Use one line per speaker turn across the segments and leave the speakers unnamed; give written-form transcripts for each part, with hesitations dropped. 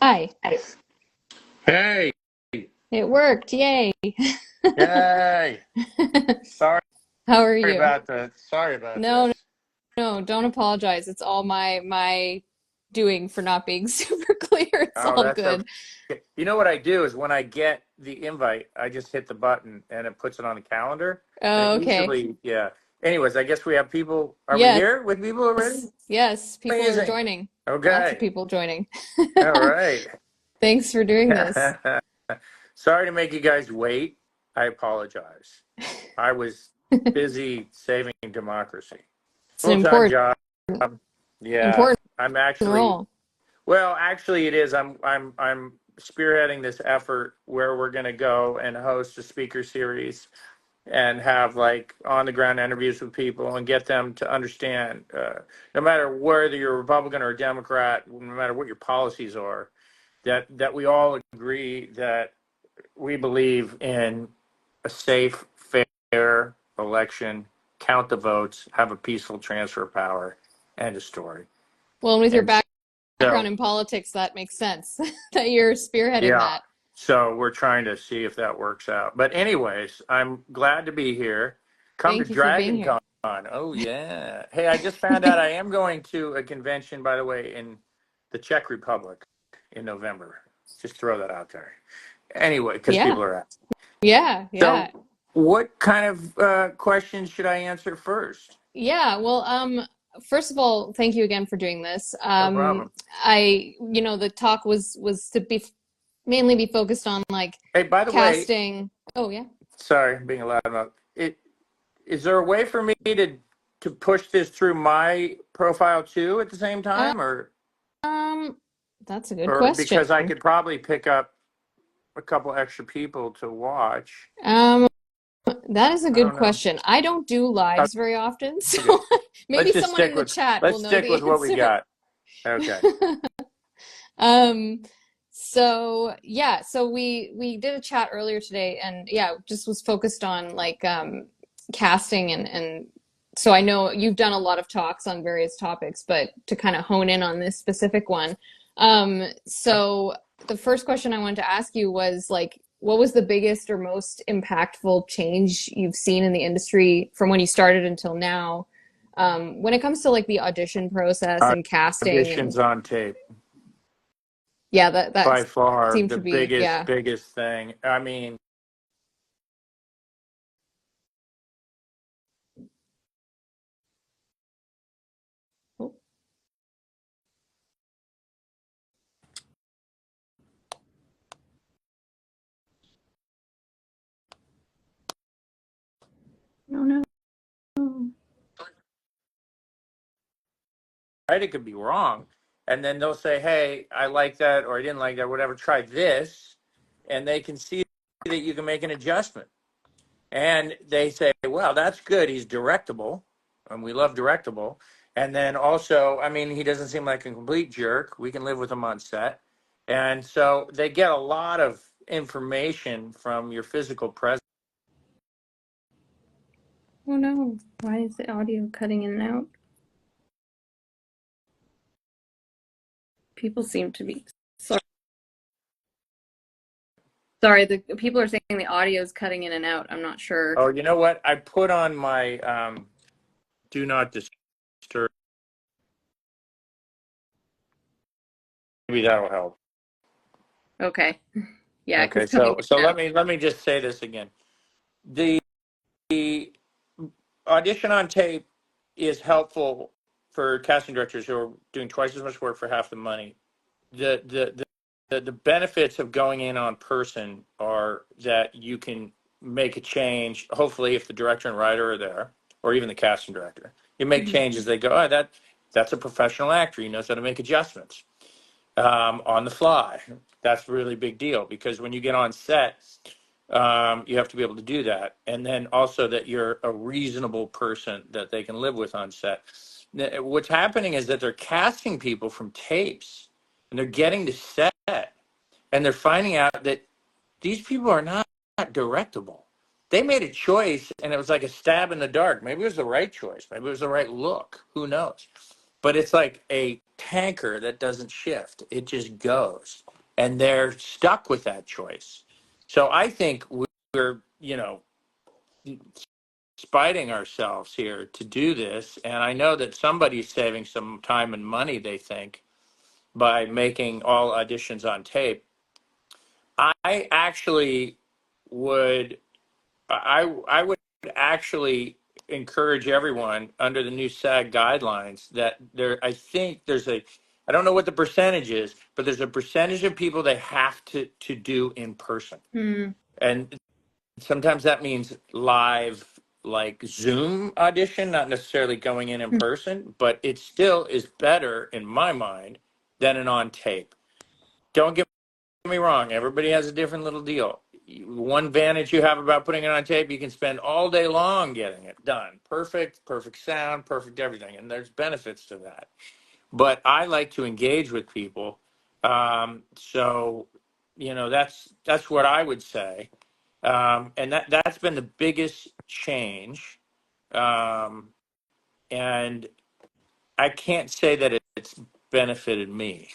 Hi.
Hey,
It worked. Yay.
yay. Sorry
How are you?
about that. Sorry about
No,
this.
no, don't apologize. It's all my doing for not being super clear. It's
Oh,
all
that's okay.
good.
You know what I do is when I get the invite, I just hit the button and it puts it on the calendar. And it
Oh, okay.
usually, yeah. Anyways, I guess we have people. Are we
Yes,
here with people already?
yes, people are
Amazing.
joining. Lots of
Okay.
people joining.
All right.
Thanks for doing this.
Sorry to make you guys wait. I apologize. I was busy saving democracy.
It's an
Full-time job. Yeah.
important
I'm actually
role.
Well, actually, it is. I'm spearheading this effort where we're going to go and host a speaker series and have like on the ground interviews with people and get them to understand, no matter whether you're a Republican or a Democrat, no matter what your policies are, that we all agree that we believe in a safe, fair election, count the votes, have a peaceful transfer of power, end of story.
Well, and with your
And
background
so
in politics, that makes sense that you're spearheading
Yeah.
that.
So we're trying to see if that works out. But anyways, I'm glad to be here. Come to
Thank you for being
Dragon
here.
Con. Oh yeah. Hey, I just found out I am going to a convention, by the way, in the Czech Republic in November. Just throw that out there. Anyway, because
Yeah,
people are asking.
yeah, yeah.
So what kind of questions should I answer first?
Yeah, well, first of all, thank you again for doing this.
No problem.
The talk was to be mainly be focused on like
Hey, by the way,
casting. Oh yeah.
sorry, being loud about it. Is there a way for me to push this through my profile too at the same time,
Um, that's a good
or
question.
because I could probably pick up a couple extra people to watch?
Um, that is a
I
good
don't know.
question. I don't do lives very often, so
Okay,
maybe someone in the chat will
let's
know
stick
the
with what we
answer.
got. Okay.
Um, so yeah, so we did a chat earlier today, and yeah, just was focused on like casting and so I know you've done a lot of talks on various topics, but to kind of hone in on this specific one. So the first question I wanted to ask you was like, what was the biggest or most impactful change you've seen in the industry from when you started until now? When it comes to like the audition process and casting and
Auditions on tape,
yeah, that
by far
seemed
the
to be, yeah.
biggest thing. I mean,
Oh, no, no.
right? It could be wrong, and then they'll say, "Hey, I like that," or "I didn't like that," whatever. Try this, and they can see that you can make an adjustment. And they say, well, that's good. He's directable, and we love directable. And then also, I mean, he doesn't seem like a complete jerk. We can live with him on set. And so they get a lot of information from your physical presence.
Oh no. Why is the audio cutting in and out? People seem to be sorry. Sorry, the people are saying the audio is cutting in and out. I'm not sure.
Oh, you know what? I put on my do not disturb. Maybe that'll help.
Okay. Yeah,
Okay,
because coming
so
in and out.
let me just say this again. The audition on tape is helpful for casting directors who are doing twice as much work for half the money. The benefits of going in on person are that you can make a change. Hopefully, if the director and writer are there, or even the casting director, you make
Mhm.
changes. They go, oh, that's a professional actor. He knows how to make adjustments on the fly. That's a really big deal because when you get on set, you have to be able to do that. And then also that you're a reasonable person that they can live with on set. What's happening is that they're casting people from tapes and they're getting to set and they're finding out that these people are not directable. They made a choice and it was like a stab in the dark. Maybe it was the right choice. Maybe it was the right look. Who knows? But it's like a tanker that doesn't shift. It just goes. and they're stuck with that choice. So I think we're, spiting ourselves here to do this. And I know that somebody's saving some time and money, they think, by making all auditions on tape. I actually would, I would actually encourage everyone under the new SAG guidelines that I think I don't know what the percentage is, but there's a percentage of people they have to do in person.
Mm.
And sometimes that means live, like Zoom audition, not necessarily going in person, but it still is better in my mind than an on tape. Don't get me wrong, everybody has a different little deal. One advantage you have about putting it on tape, you can spend all day long getting it done. Perfect sound, perfect everything. And there's benefits to that. But I like to engage with people. So, that's what I would say. And that's been the biggest change. Um, and I can't say that it's benefited me,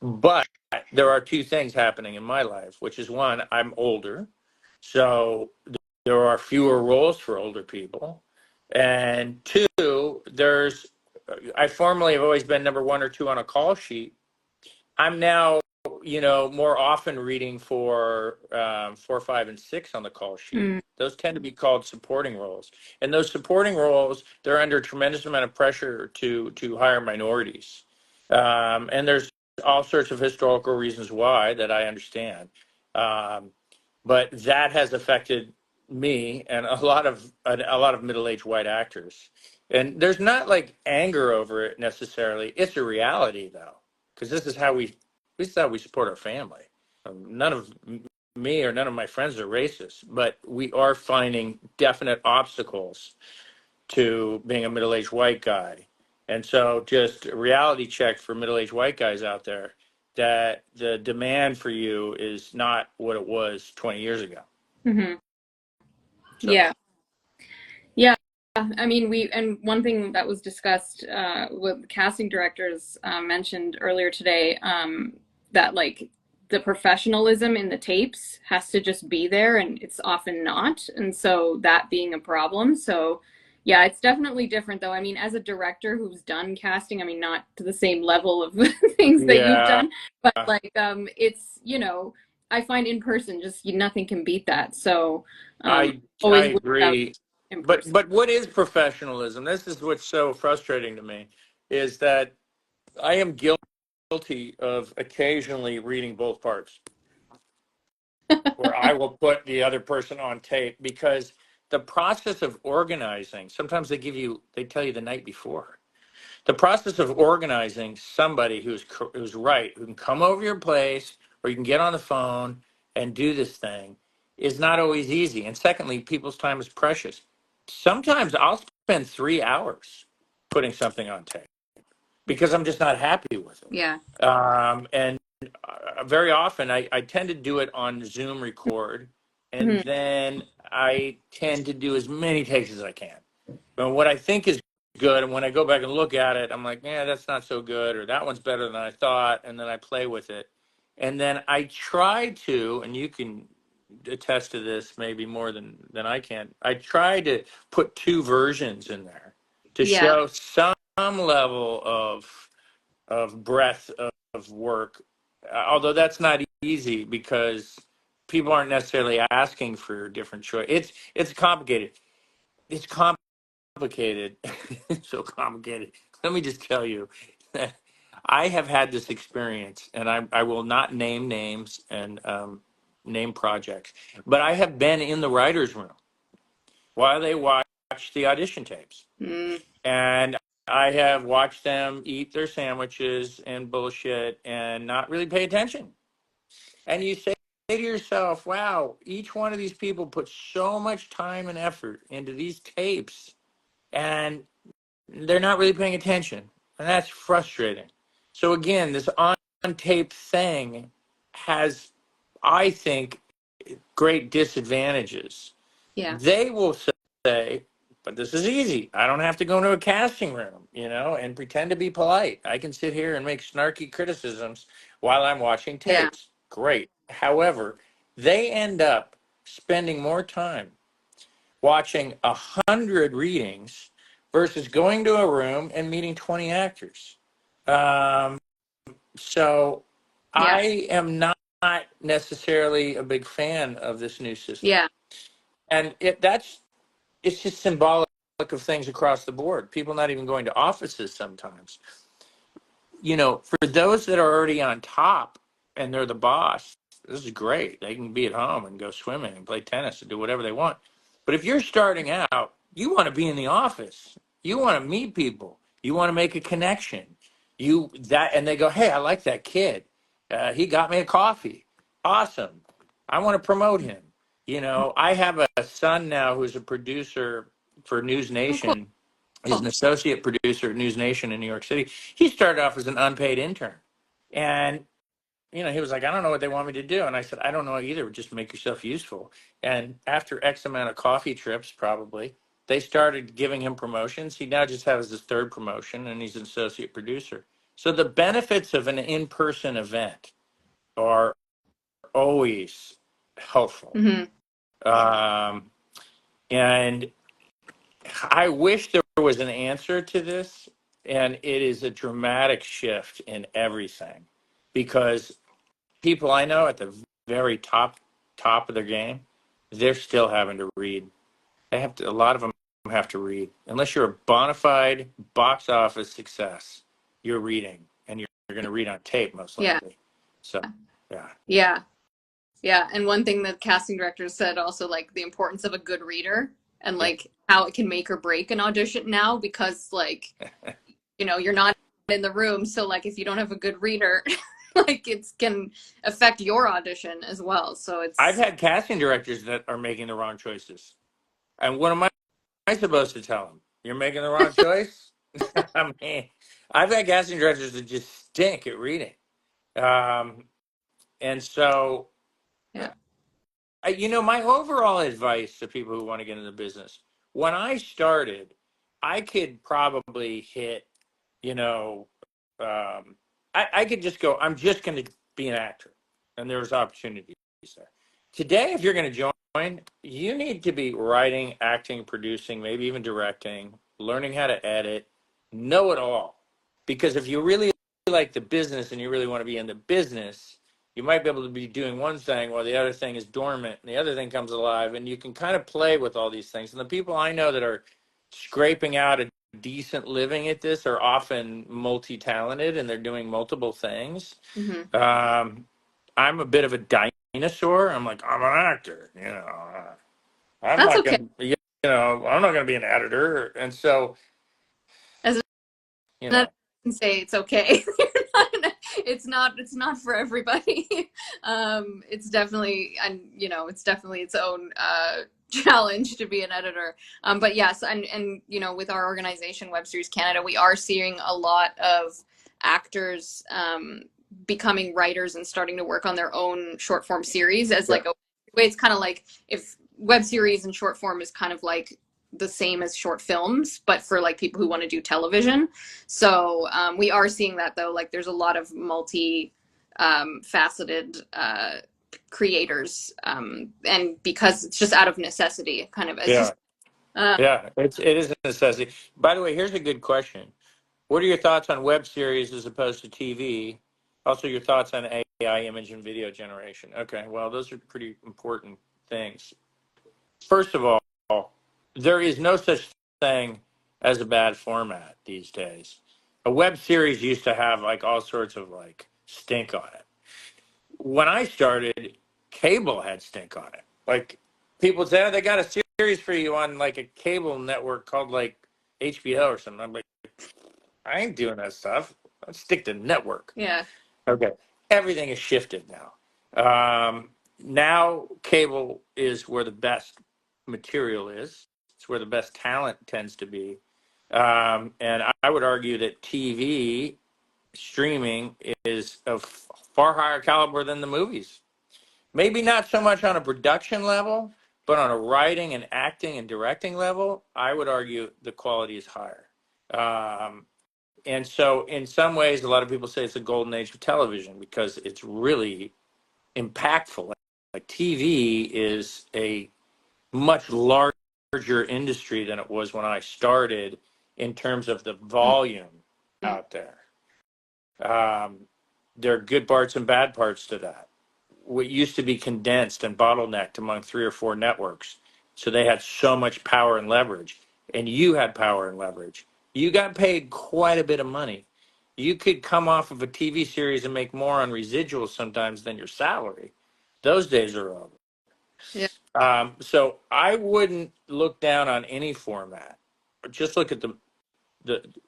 but there are two things happening in my life, which is one, I'm older, so there are fewer roles for older people, and two, I formerly have always been number one or two on a call sheet. I'm now, more often reading for 4, 5, and 6 on the call sheet.
Mm.
Those tend to be called supporting roles, and those supporting roles, they're under a tremendous amount of pressure to hire minorities, and there's all sorts of historical reasons why that I understand, um, but that has affected me and a lot of middle-aged white actors, and there's not like anger over it necessarily. It's a reality though, because this is how we support our family. None of me or none of my friends are racist, but we are finding definite obstacles to being a middle-aged white guy. And so just a reality check for middle-aged white guys out there, that the demand for you is not what it was 20 years ago.
Hmm.
So,
Yeah. Yeah. I mean, and one thing that was discussed with casting directors mentioned earlier today, that like the professionalism in the tapes has to just be there, and it's often not. And so that being a problem. So, yeah, it's definitely different though. I mean, as a director who's done casting, I mean, not to the same level of things that you've
yeah,
done, but like, it's, I find in person just nothing can beat that. So,
I I
always works out
agree.
in
But
person.
but what is professionalism? This is what's so frustrating to me, is that I am guilty of occasionally reading both parts, where I will put the other person on tape, because the process of organizing, sometimes they tell you the night before. The process of organizing somebody who's right, who can come over your place, or you can get on the phone and do this thing, is not always easy. And secondly, people's time is precious. Sometimes I'll spend 3 hours putting something on tape because I'm just not happy with
Yeah.
it. And very often I tend to do it on Zoom record, and
Mhm.
then I tend to do as many takes as I can. But what I think is good, and when I go back and look at it, I'm like, yeah, that's not so good, or that one's better than I thought, and then I play with it. And then I try to, and you can attest to this maybe more than I can, I try to put two versions in there to
Yeah.
show some level of breadth of work, although that's not easy because people aren't necessarily asking for different choice. It's complicated. It's complicated. It's so complicated. Let me just tell you that I have had this experience, and I will not name names and name projects, but I have been in the writer's room while they watch the audition tapes.
Mm.
And I have watched them eat their sandwiches and bullshit and not really pay attention. And you say to yourself, wow, each one of these people put so much time and effort into these tapes, and they're not really paying attention. And that's frustrating. So again, this on tape thing has, I think, great disadvantages.
Yeah.
They will say but this is easy. I don't have to go into a casting room, and pretend to be polite. I can sit here and make snarky criticisms while I'm watching
Yeah.
tapes. Great. However, they end up spending more time watching 100 readings versus going to a room and meeting 20 actors. Um, so
Yeah.
I am not necessarily a big fan of this new system.
Yeah.
And it's just symbolic of things across the board. People not even going to offices sometimes. For those that are already on top and they're the boss, this is great. They can be at home and go swimming and play tennis and do whatever they want. But if you're starting out, you want to be in the office. You want to meet people. You want to make a connection. And they go, hey, I like that kid. He got me a coffee. Awesome. I want to promote him. I have a son now who's a producer for News
Oh,
Nation. He's
cool.
an associate producer at News Nation in New York City. He started off as an unpaid intern. And, he was like, I don't know what they want me to do. And I said, I don't know either. Just make yourself useful. And after X amount of coffee trips, probably, they started giving him promotions. He now just has his third promotion and he's an associate producer. So the benefits of an in person event are always helpful.
Hmm.
Um, and I wish there was an answer to this, and it is a dramatic shift in everything because people I know at the very top of their game, they're still having to read. A lot of them have to read. Unless you're a bona fide box office success, you're reading, and you're going to read on tape most
Yeah.
likely. So, yeah.
Yeah. Yeah. And one thing that casting directors said also, like the importance of a good reader and
Yeah.
like how it can make or break an audition now because like, you're not in the room. So like if you don't have a good reader, like it can affect your audition as well. So
I've
it's
had casting directors that are making the wrong choices. And what am I supposed to tell them? You're making the wrong choice? I mean, I've had casting directors that just stink at reading. Um, and so,
yeah.
my overall advice to people who want to get into the business, when I started, I could probably hit, you know, I could just go, I'm just going to be an actor. And there's opportunities there. Today, if you're going to join, you need to be writing, acting, producing, maybe even directing, learning how to edit, know it all. Because if you really like the business and you really want to be in the business, you might be able to be doing one thing while the other thing is dormant and the other thing comes alive. And you can kind of play with all these things. And the people I know that are scraping out a decent living at this are often multi-talented and they're doing multiple things.
Hmm.
I'm a bit of a dinosaur. I'm like, I'm an actor, I'm
That's
not
okay.
going to, I'm not going to be an editor. And so,
As
you
that
know,
can say it's okay. It's not for everybody. It's definitely and it's definitely its own challenge to be an editor. But yes, and with our organization Web Series Canada, we are seeing a lot of actors becoming writers and starting to work on their own short form series as
yeah,
like a way. It's kind of like if web series and short form is kind of like the same as short films, but for like people who want to do television. So we are seeing that though. Like there's a lot of multi faceted creators, and because it's just out of necessity, kind of as you.
yeah, yeah, it is a necessity. By the way, here's a good question. What are your thoughts on web series as opposed to TV? Also, your thoughts on AI image and video generation. Okay, well, those are pretty important things. First of all, there is no such thing as a bad format these days. A web series used to have like all sorts of like stink on it. When I started, cable had stink on it. Like people would say, oh, they got a series for you on like a cable network called like HBO or something. I'm like, I ain't doing that stuff. Let's stick to network.
Yeah.
Okay. Everything has shifted now. Now cable is where the best material is. It's where the best talent tends to be. And I would argue that TV streaming is of far higher caliber than the movies. Maybe not so much on a production level, But on a writing and acting and directing level, I would argue the quality is higher. Um, and so, in some ways, a lot of people say it's a golden age of television because it's really impactful. Like TV is a much larger industry than it was when I started in terms of the volume out there. Um, there are good parts and bad parts to that. What used to be condensed and bottlenecked among three or four networks. So they had so much power and leverage, and you had power and leverage. You got paid quite a bit of money. You could come off of a TV series and make more on residuals sometimes than your salary. Those days are over.
Yeah.
So I wouldn't look down on any format. Just look at the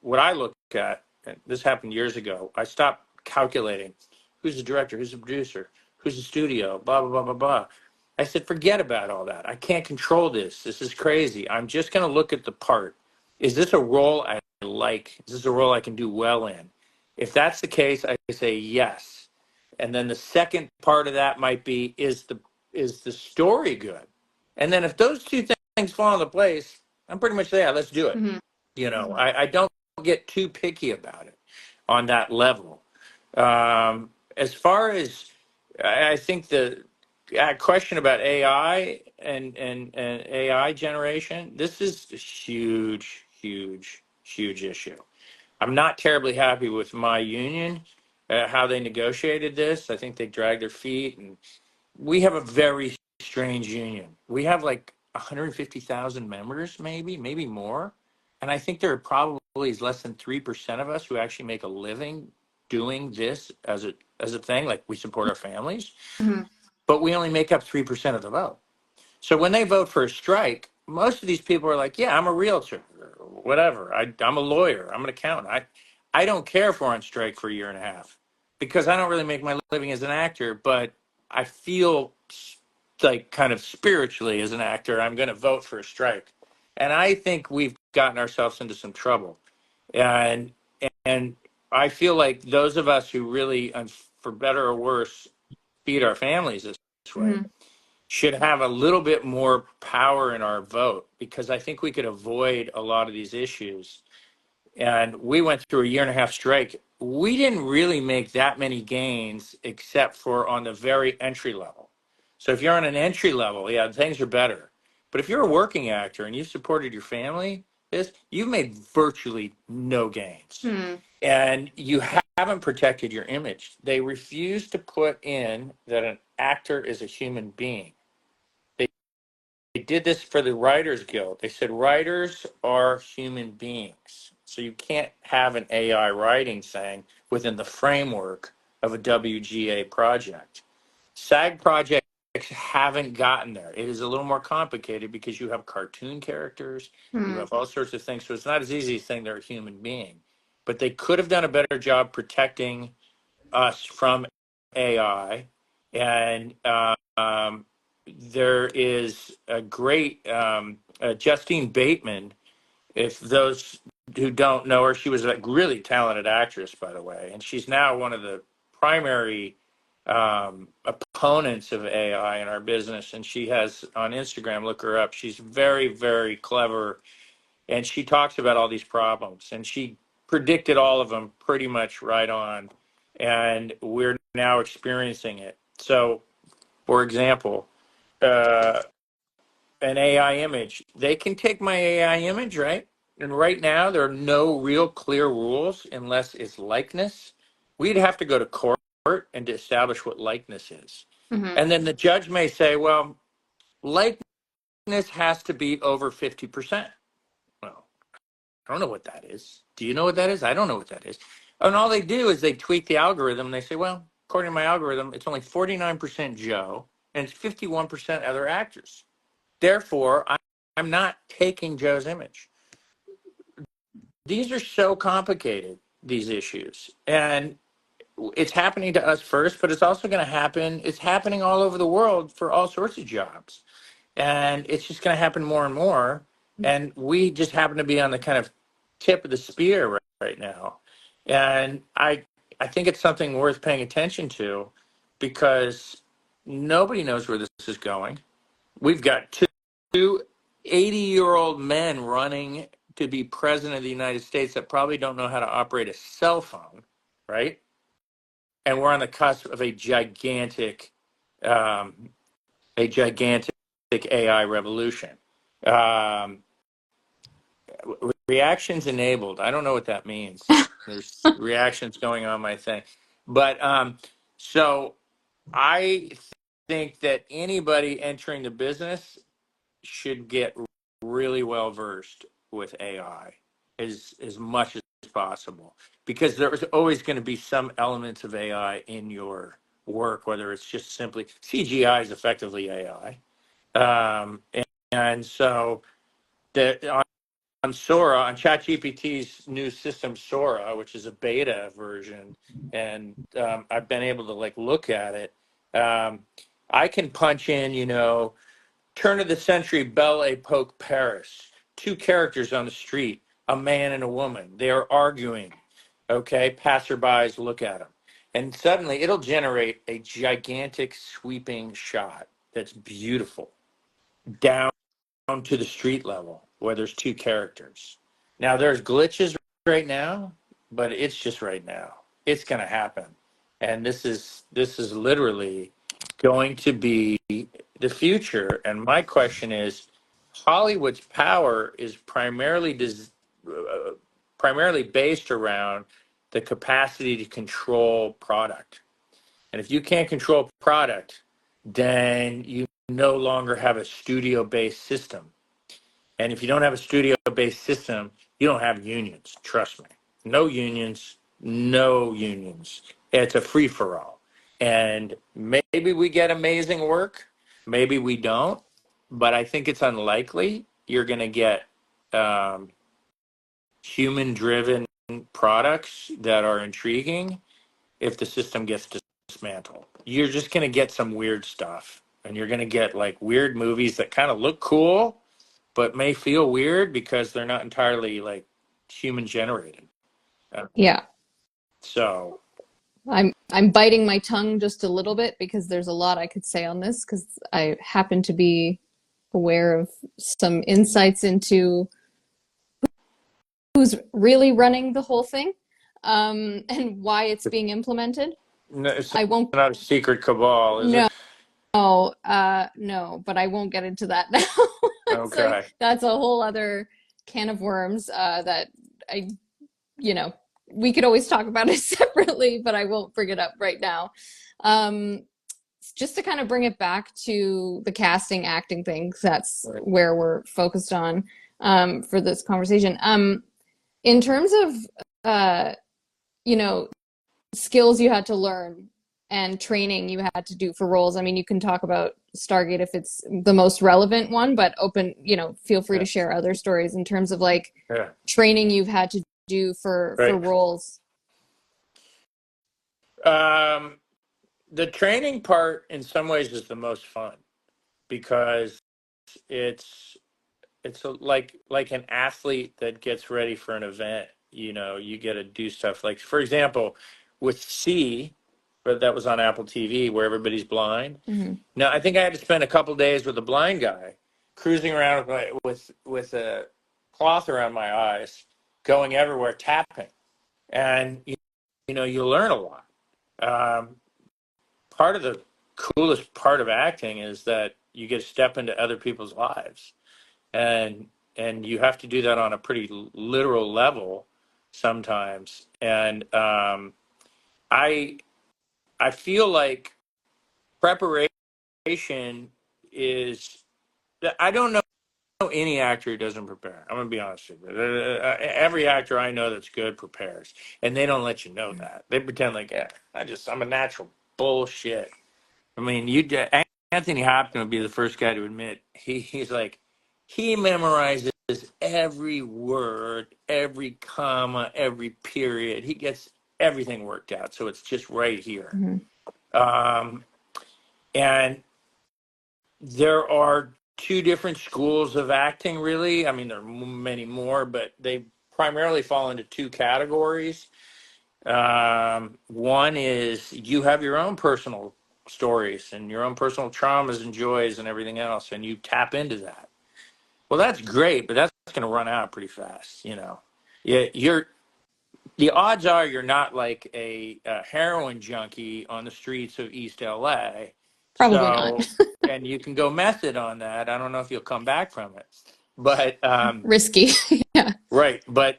what I look at, and this happened years ago. I stopped calculating who's the director, who's the producer, who's the studio, blah blah blah blah blah. I said, forget about all that. I can't control this. This is crazy. I'm just going to look at the part. Is this a role I like? Is this a role I can do well in? If that's the case, I say yes. And then the second part of that might be, is the story good? And then if those two things fall into place, I'm pretty much there. Let's do it.
Hmm.
I don't get too picky about it on that level. As far as I think the question about AI and AI generation, this is a huge, huge, huge issue. I'm not terribly happy with my union, how they negotiated this. I think they dragged their feet, and we have a very strange union. We have like 150,000 members, maybe more. And I think there are probably less than 3% of us who actually make a living doing this as a thing. Like, we support our families,
Hmm.
but we only make up 3% of the vote. So when they vote for a strike, most of these people are like, yeah, I'm a realtor or whatever. I'm a lawyer. I'm an accountant. I don't care if we're on strike for a year and a half because I don't really make my living as an actor, but I feel like kind of spiritually as an actor, I'm going to vote for a strike. And I think we've gotten ourselves into some trouble. And, and I feel like those of us who really, for better or worse, feed our families this way
Hmm.
should have a little bit more power in our vote because I think we could avoid a lot of these issues. And we went through a year and a half strike. We didn't really make that many gains except for on the very entry level. So if you're on an entry level, yeah, things are better. But if you're a working actor and you've supported your family, you've made virtually no gains.
Hmm.
And you haven't protected your image. They refuse to put in that an actor is a human being. They did this for the Writers Guild. They said writers are human beings. So you can't have an AI writing thing within the framework of a WGA project. SAG projects haven't gotten there. It is a little more complicated because you have cartoon characters, you
Hmm.
have all sorts of things. So it's not as easy as saying they're a human being. But they could have done a better job protecting us from AI. And there is a great Justine Bateman. If those who don't know her, she was a really talented actress, by the way, and she's now one of the primary opponents of AI in our business. And she has on Instagram, look her up. She's very, very clever, and she talks about all these problems, and she predicted all of them pretty much right on. And we're now experiencing it. So, for example, uh, an AI image. They can take my AI image, right? And right now, there are no real clear rules unless it's likeness. We'd have to go to court and to establish what likeness is.
Hmm.
And then the judge may say, well, likeness has to be over 50%. Well, I don't know what that is. Do you know what that is? I don't know what that is. And all they do is they tweak the algorithm. And they say, well, according to my algorithm, it's only 49% Joe and it's 51% other actors. Therefore, I'm not taking Joe's image. These are so complicated, these issues. And it's happening to us first, but it's also going to happen. It's happening all over the world for all sorts of jobs. And it's just going to happen more and more. And we just happen to be on the kind of tip of the spear right now. And I think it's something worth paying attention to because nobody knows where this is going. We've got two 80-year-old men running to be president of the United States that probably don't know how to operate a cell phone, right? And we're on the cusp of um, a gigantic AI revolution. Um, Reactions enabled. I don't know what that means. There's reactions going on my thing, but so I think that anybody entering the business should get really well versed with AI as much as possible, because there's always going to be some elements of AI in your work, whether it's just simply CGI is effectively AI. And so on Sora, on ChatGPT's new system Sora, which is a beta version, and I've been able to like look at it. Um, I can punch in, turn of the century Belle Epoque Paris, two characters on the street, a man and a woman. They are arguing. Okay, passerbys look at them, and suddenly it'll generate a gigantic sweeping shot that's beautiful down to the street level where there's two characters. Now there's glitches right now, but it's just right now. It's going to happen. And this is literally going to be the future. And my question is, Hollywood's power is primarily based around the capacity to control product. And if you can't control product, then you no longer have a studio based system. And if you don't have a studio based system, you don't have unions. Trust me. No unions, no unions. It's a free for all. And maybe we get amazing work, maybe we don't, but I think it's unlikely you're going to get um, human driven products that are intriguing if the system gets dismantled. You're just going to get some weird stuff. And you're going to get like weird movies that kind of look cool, but may feel weird because they're not entirely like human generated. Uh,
Yeah.
so,
I'm biting my tongue just a little bit because there's a lot I could say on this because I happen to be aware of some insights into who's really running the whole thing, and why it's being implemented.
no, it's
I won't,
not a secret cabal, is
no,
it?
no, but I won't get into that now. So
Okay.
that's a whole other can of worms that I, you know, we could always talk about it separately, but I won't bring it up right now. Um, just to kind of bring it back to the casting acting thing, 'cause that's
Right.
where we're focused on for this conversation. In terms of uh, you know, skills you had to learn and training you had to do for roles. I mean, you can talk about Stargate if it's the most relevant one, but feel free
Yeah.
to share other stories in terms of like
Yeah.
training you've had to do for
Right.
roles.
Um, the training part, in some ways, is the most fun because it's like an athlete that gets ready for an event. You get to do stuff like, for example, with C, but that was on Apple TV where everybody's blind.
Hmm.
Now, I think I had to spend a couple days with a blind guy, cruising around with a cloth around my eyes, going everywhere, tapping, and you learn a lot. Um, Part of the coolest part of acting is that you get to step into other people's lives, and you have to do that on a pretty literal level sometimes. And I I feel like preparation is. I don't know any actor who doesn't prepare. I'm gonna be honest with you. Every actor I know that's good prepares, and they don't let you know that. They pretend like, yeah, I'm a natural. Bullshit. I mean, Anthony Hopkins would be the first guy to admit he's like he memorizes every word, every comma, every period. He gets everything worked out, so it's just right here.
Hmm.
Um, and there are two different schools of acting, really. I mean, there are many more, but they primarily fall into two categories. One is you have your own personal stories and your own personal traumas and joys and everything else, and you tap into that. Well, that's great, but that's going to run out pretty fast. You know, yeah, the odds are you're not like a heroin junkie on the streets of East LA.
Probably not.
So, and you can go method on that. I don't know if you'll come back from it, but
Risky. Yeah.
right. But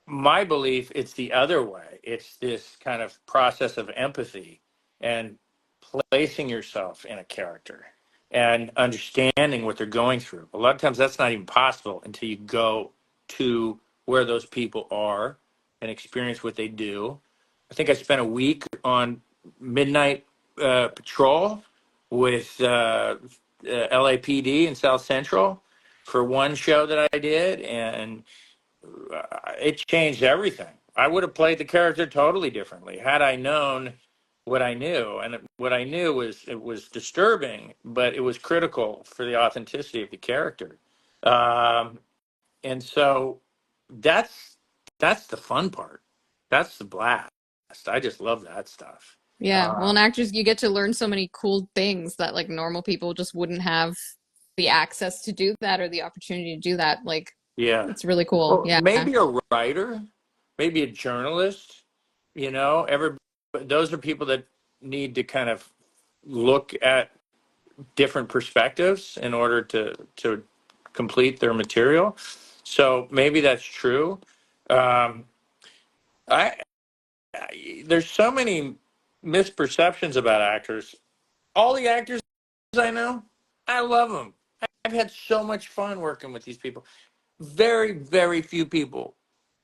my belief, it's the other way. It's this kind of process of empathy and placing yourself in a character and understanding what they're going through. A lot of times that's not even possible until you go to where those people are and experience what they do. I think I spent a week on Midnight Patrol with LAPD in South Central for one show that I did, and it changed everything. I would have played the character totally differently had I known what I knew, and what I knew was it was disturbing, but it was critical for the authenticity of the character. Um, and so that's that's the fun part. That's the blast. I just love that stuff.
Yeah. Well, in
Um,
actors, you get to learn so many cool things that like normal people just wouldn't have the access to do that or the opportunity to do that. Like,
yeah.
it's really cool.
Well,
Yeah.
maybe a writer, maybe a journalist. You know, those are people that need to kind of look at different perspectives in order to complete their material. So maybe that's true. Um, I, there's so many misperceptions about actors. All the actors I know, I love them. I've had so much fun working with these people. Very, very few people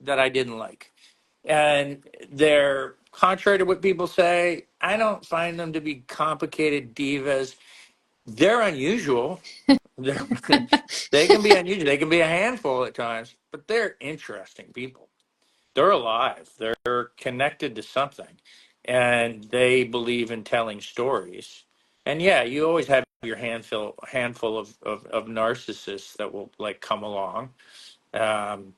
that I didn't like. And they're contrary to what people say. I don't find them to be complicated divas. They're unusual. They're, they can be unusual. They can be a handful at times, but they're interesting people. They're alive. They're connected to something, and they believe in telling stories. And yeah, you always have your handful of narcissists that will like come along. Um,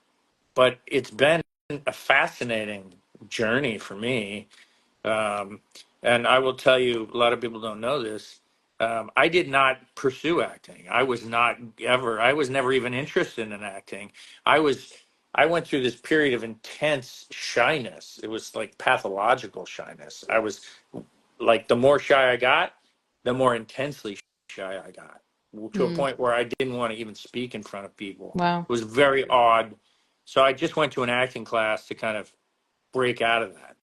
but it's been a fascinating journey for me. Um, and I will tell you, a lot of people don't know this. I did not pursue acting. I was never even interested in acting. I was, I went through this period of intense shyness. It was like pathological shyness. I was like, the more shy I got, the more intensely shy I got, to a
Mm,
point where I didn't want to even speak in front of people.
wow.
It was very odd. So I just went to an acting class to kind of break out of that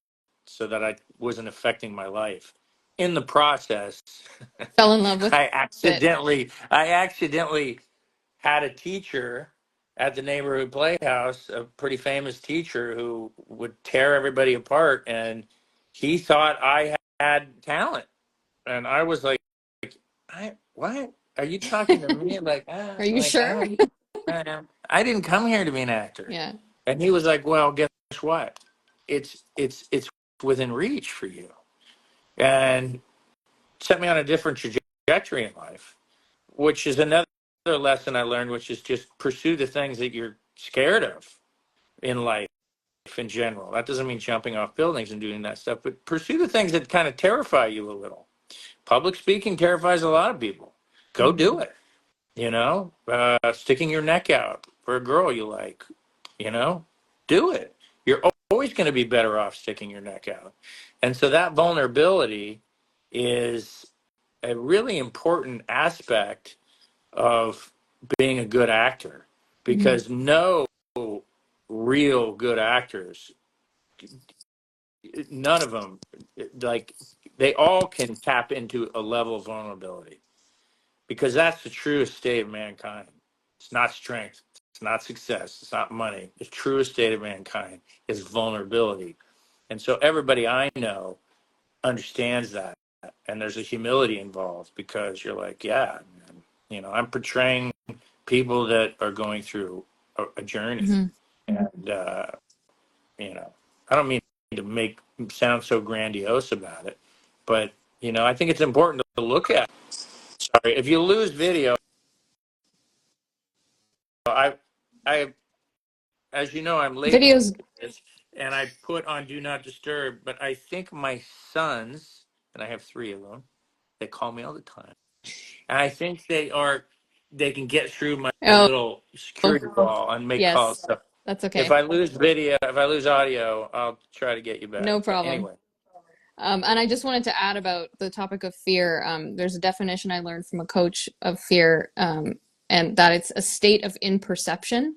so that I wasn't affecting my life. In the process,
Fell in love with it.
I accidentally had a teacher at the neighborhood playhouse, a pretty famous teacher who would tear everybody apart, and he thought I had talent, and I was like, I what? Are you talking to me?
Are you
I
sure?
don't, I didn't come here to be an actor.
Yeah.
And he was like, well, guess what? It's within reach for you, and set me on a different trajectory in life, which is another lesson I learned, which is just pursue the things that you're scared of in life in general. That doesn't mean jumping off buildings and doing that stuff, but pursue the things that kind of terrify you a little. Public speaking terrifies a lot of people. Go do
Hmm.
it. Sticking your neck out for a girl you like, do it. You're always going to be better off sticking your neck out. And so that vulnerability is a really important aspect of being a good actor,
Hmm.
because no real good actors, none of them, like, they all can tap into a level of vulnerability, because that's the truest state of mankind. It's not strength. It's not success. It's not money. The truest state of mankind is vulnerability. And so everybody I know understands that. And there's a humility involved, because you're like, yeah, man, I'm portraying people that are going through a journey.
Hmm.
And, you know, I don't mean to make sound so grandiose about it, but, I think it's important to look at. Sorry, if you lose video, I, I, as you know, I'm late,
Videos.
and I put on Do Not Disturb, but I think my sons, and I have three of them, they call me all the time, and I think they are they can get through my
Oh,
little security wall and make calls.
yes.
So
That's
if
okay.
I lose video, if I lose audio, I'll try to get you back.
No
But
problem.
anyway,
And I just wanted to add about the topic of fear. There's a definition I learned from a coach of fear, and that it's a state of imperception.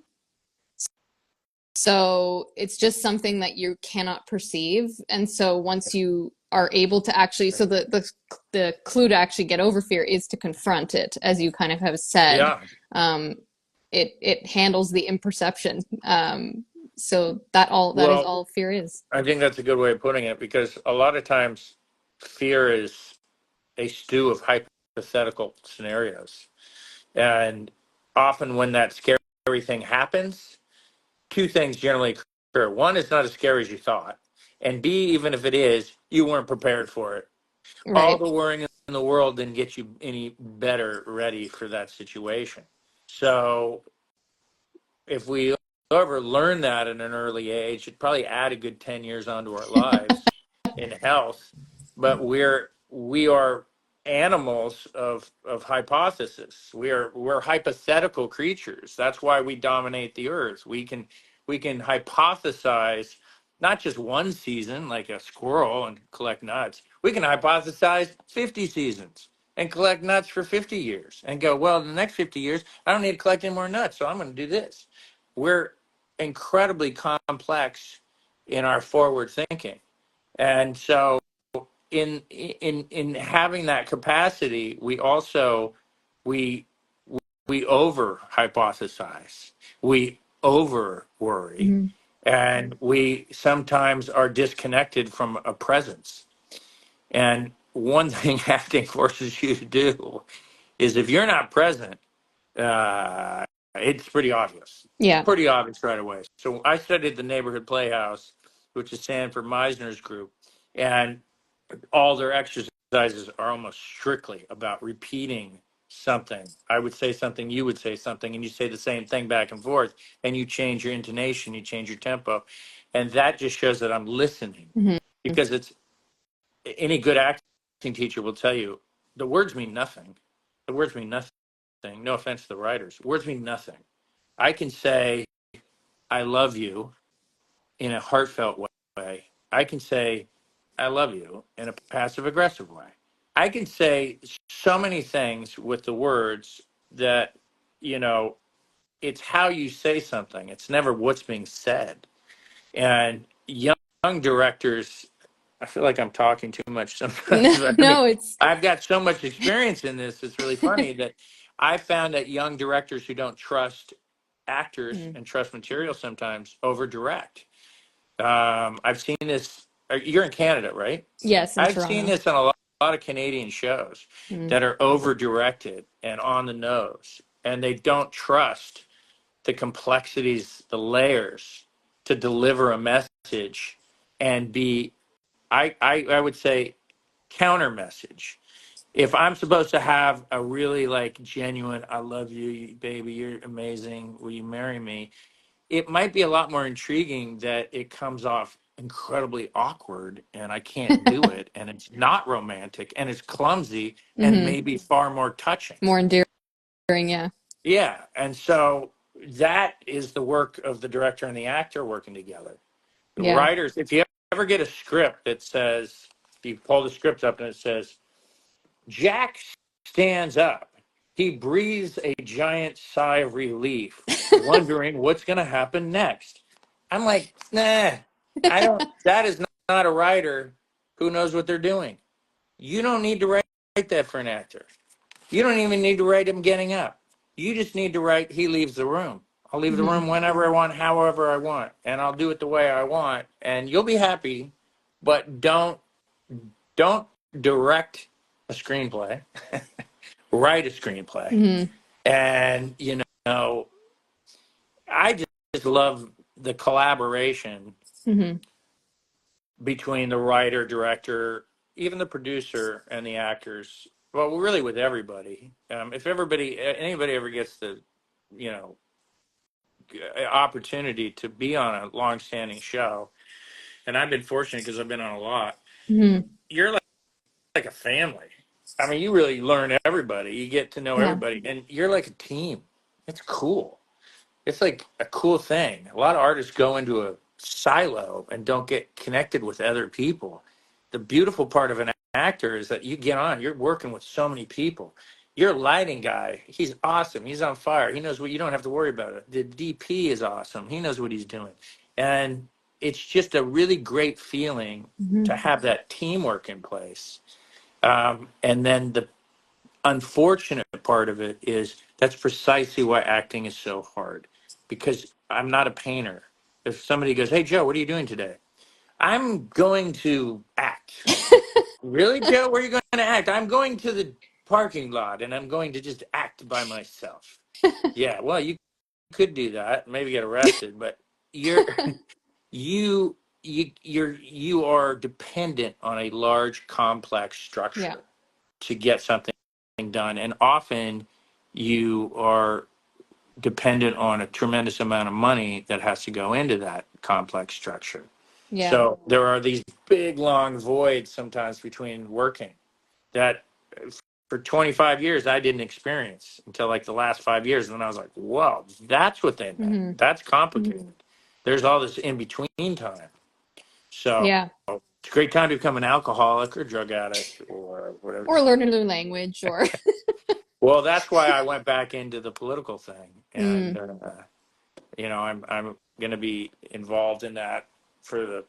So it's just something that you cannot perceive. And so once you are able to actually, so the clue to actually get over fear is to confront it, as you kind of have said.
yeah.
Um, it handles the imperception. So that is
Well,
all fear is.
I think that's a good way of putting it because a lot of times fear is a stew of hypothetical scenarios. And often when that scary thing happens, two things generally occur. One, it's not as scary as you thought. And B, even if it is, you weren't prepared for it. All
Right.
the worrying in the world didn't get you any better ready for that situation. So if we ever learn that at an early age, it'd probably add a good 10 years onto our lives in health. But we are animals of hypothesis. We're hypothetical creatures. That's why we dominate the earth. We can hypothesize not just one season like a squirrel and collect nuts. We can hypothesize 50 seasons and collect nuts for 50 years and go, well, in the next 50 years, I don't need to collect any more nuts, so I'm going to do this. We're incredibly complex in our forward thinking. And so in having that capacity, we also we we over hypothesize. We over worry.
Hmm.
And we sometimes are disconnected from a presence. And one thing acting forces you to do is if you're not present, uh, it's pretty obvious.
Yeah.
Pretty obvious right away. So I studied the neighborhood playhouse, which is Sanford Meisner's group, and all their exercises are almost strictly about repeating something. I would say something, you would say something, and you say the same thing back and forth, and you change your intonation, you change your tempo, and that just shows that I'm listening
Hmm.
because it's any good acting teacher will tell you the words mean nothing. The words mean nothing. No offense to the writers. Words mean nothing. I can say, I love you in a heartfelt way. I can say, I love you in a passive aggressive way. I can say so many things with the words that, you know, it's how you say something. It's never what's being said. And young directors, I feel like I'm talking too much sometimes.
No,
But I mean,
no, it's
I've got so much experience in this. It's really funny that I found that young directors who don't trust actors
Mm.
and trust material sometimes over direct. I've seen this. You're in Canada, right?
Yes, in
I've seen
Toronto.
this on a lot of Canadian shows
Mm.
that are over directed and on the nose, and they don't trust the complexities, the layers to deliver a message and be, I would say, counter message. If I'm supposed to have a really like genuine, I love you, baby, you're amazing, will you marry me? It might be a lot more intriguing that it comes off incredibly awkward and I can't do it and it's not romantic and it's clumsy and
Hmm.
maybe far more touching.
More endearing, yeah.
Yeah. And so that is the work of the director and the actor working together. The
Yeah.
writers, if you ever get a script that says, you pull the script up and it says, Jack stands up. He breathes a giant sigh of relief, wondering what's going to happen next. I'm like, nah, I don't, that is not a writer who knows what they're doing. You don't need to write that for an actor. You don't even need to write him getting up. You just need to write, he leaves the room. I'll leave the
Hmm.
room whenever I want, however I want, and I'll do it the way I want, and you'll be happy, but don't direct a screenplay, write a screenplay.
Hmm.
And, I just love the collaboration
Hmm.
between the writer, director, even the producer and the actors. Well, really with everybody. If anybody ever gets the, you know, opportunity to be on a long-standing show, and I've been fortunate because I've been on a lot.
Hmm.
You're like a family. I mean, you really learn everybody. You get to know
Yeah.
everybody, and you're like a team. It's cool. It's like a cool thing. A lot of artists go into a silo and don't get connected with other people. The beautiful part of an actor is that you get on, you're working with so many people. Your lighting guy, he's awesome. He's on fire. He knows what you don't have to worry about it. The DP is awesome. He knows what he's doing. And it's just a really great feeling to
Hmm.
have that teamwork in place. And then the unfortunate part of it is that's precisely why acting is so hard, because I'm not a painter. If somebody goes, "Hey Joe, what are you doing today?" I'm going to act. Really, Joe? Where are you going to act? I'm going to the parking lot and I'm going to just act by myself. Yeah, well, you could do that, maybe get arrested, but you're you are dependent on a large complex
Yeah.
structure to get something done. And often you are dependent on a tremendous amount of money that has to go into that complex structure.
Yeah.
So there are these big, long voids sometimes between working that for 25 years I didn't experience until like the last 5 years. And then I was like, whoa, that's what they meant.
Hmm.
That's complicated. There's all this in between time. So
Yeah.
it's a great time to become an alcoholic or drug addict or whatever.
Or learn a new language or
Well, that's why I went back into the political thing, and
mm,
I'm going to be involved in that for the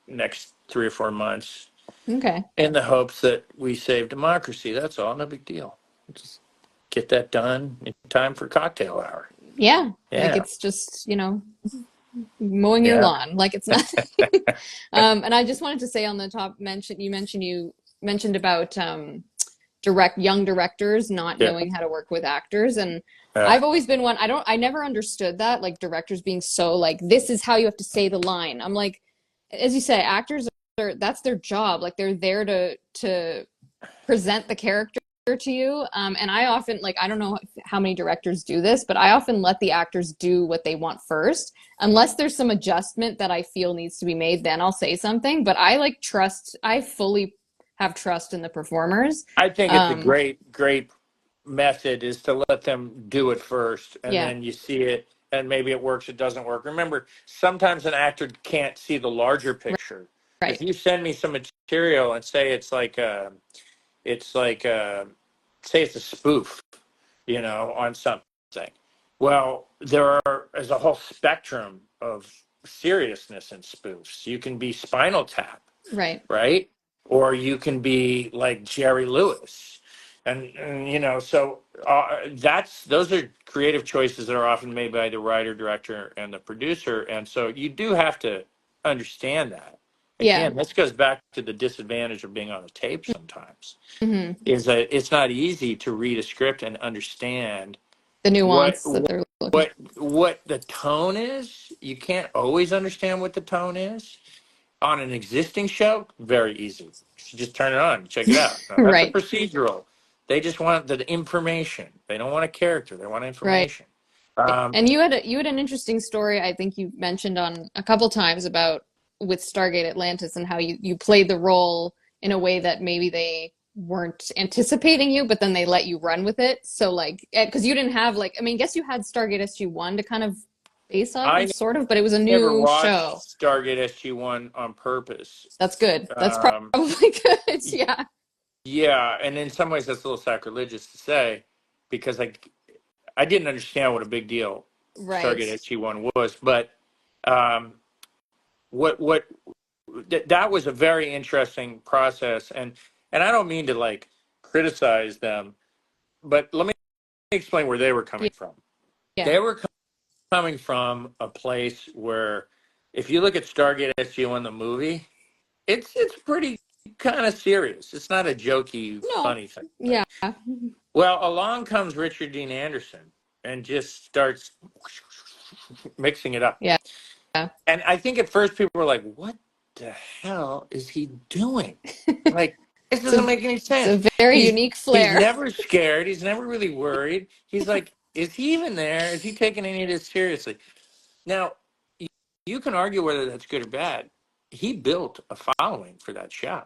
next 3 or 4 months,
okay.
in the hopes that we save democracy. That's all, no big deal. Just get that done in time for cocktail hour.
Yeah. Like
Yeah,
it's just, mowing your
yeah,
lawn like it's nothing. And I just wanted to say on the top you mentioned about young directors not
yeah.
knowing how to work with actors. And
Uh,
I've always been one, I never understood that, like directors being so like, this is how you have to say the line. I'm like, as you say, actors that's their job. Like they're there to present the character to you. And I often, like, I don't know how many directors do this, but I often let the actors do what they want first. Unless there's some adjustment that I feel needs to be made, then I'll say something. But I fully have trust in the performers.
I think it's a
Um,
great method is to let them do it first, and
yeah,
then you see it, and maybe it works, it doesn't work. Remember, sometimes an actor can't see the larger picture. If
right.
you send me some material and say it's like say it's a spoof, on something. Well, is a whole spectrum of seriousness in spoofs. You can be Spinal Tap,
Right.
right? Or you can be like Jerry Lewis. And so those are creative choices that are often made by the writer, director, and the producer. And so you do have to understand that.
Yeah.
Again, this goes back to the disadvantage of being on a tape sometimes,
Hmm.
is that it's not easy to read a script and understand
The
what
nuance that they're looking.
what the tone is. You can't always understand what the tone is on an existing show. Very easy. You just turn it on, check it out. Now, that's a
Right.
procedural. They just want the information. They don't want a character. They want
Right.
information. Um,
And you had an interesting story I think you mentioned on a couple times about with Stargate Atlantis and how you played the role in a way that maybe they weren't anticipating you, but then they let you run with it. So like, because you didn't have like, I mean, I guess you had Stargate SG-1 to kind of base off of,
I
sort of, but it was a
never
new
watched
show.
Stargate SG-1 on purpose.
That's good. That's
Um,
probably good. Yeah.
yeah, and in some ways that's a little sacrilegious to say, because I didn't understand what a big deal
Right.
Stargate SG-1 was, but um, what that was a very interesting process, and I don't mean to like criticize them, but let me explain where they were
Yeah.
coming from.
Yeah.
They were coming from a place where, if you look at Stargate SG-1 the movie, it's pretty kind of serious. It's not a jokey,
No.
funny thing.
Yeah.
Well, along comes Richard Dean Anderson and just starts mixing it up.
Yeah.
And I think at first people were like, "What the hell is he doing? Like, this
It's
doesn't
a
make any
it's
sense.
a very
He's
unique
he's
flair.
never scared. He's never really worried. He's like, is he even there? Is he taking any of this seriously?" Now, y- you can argue whether that's good or bad. He built a following for that show,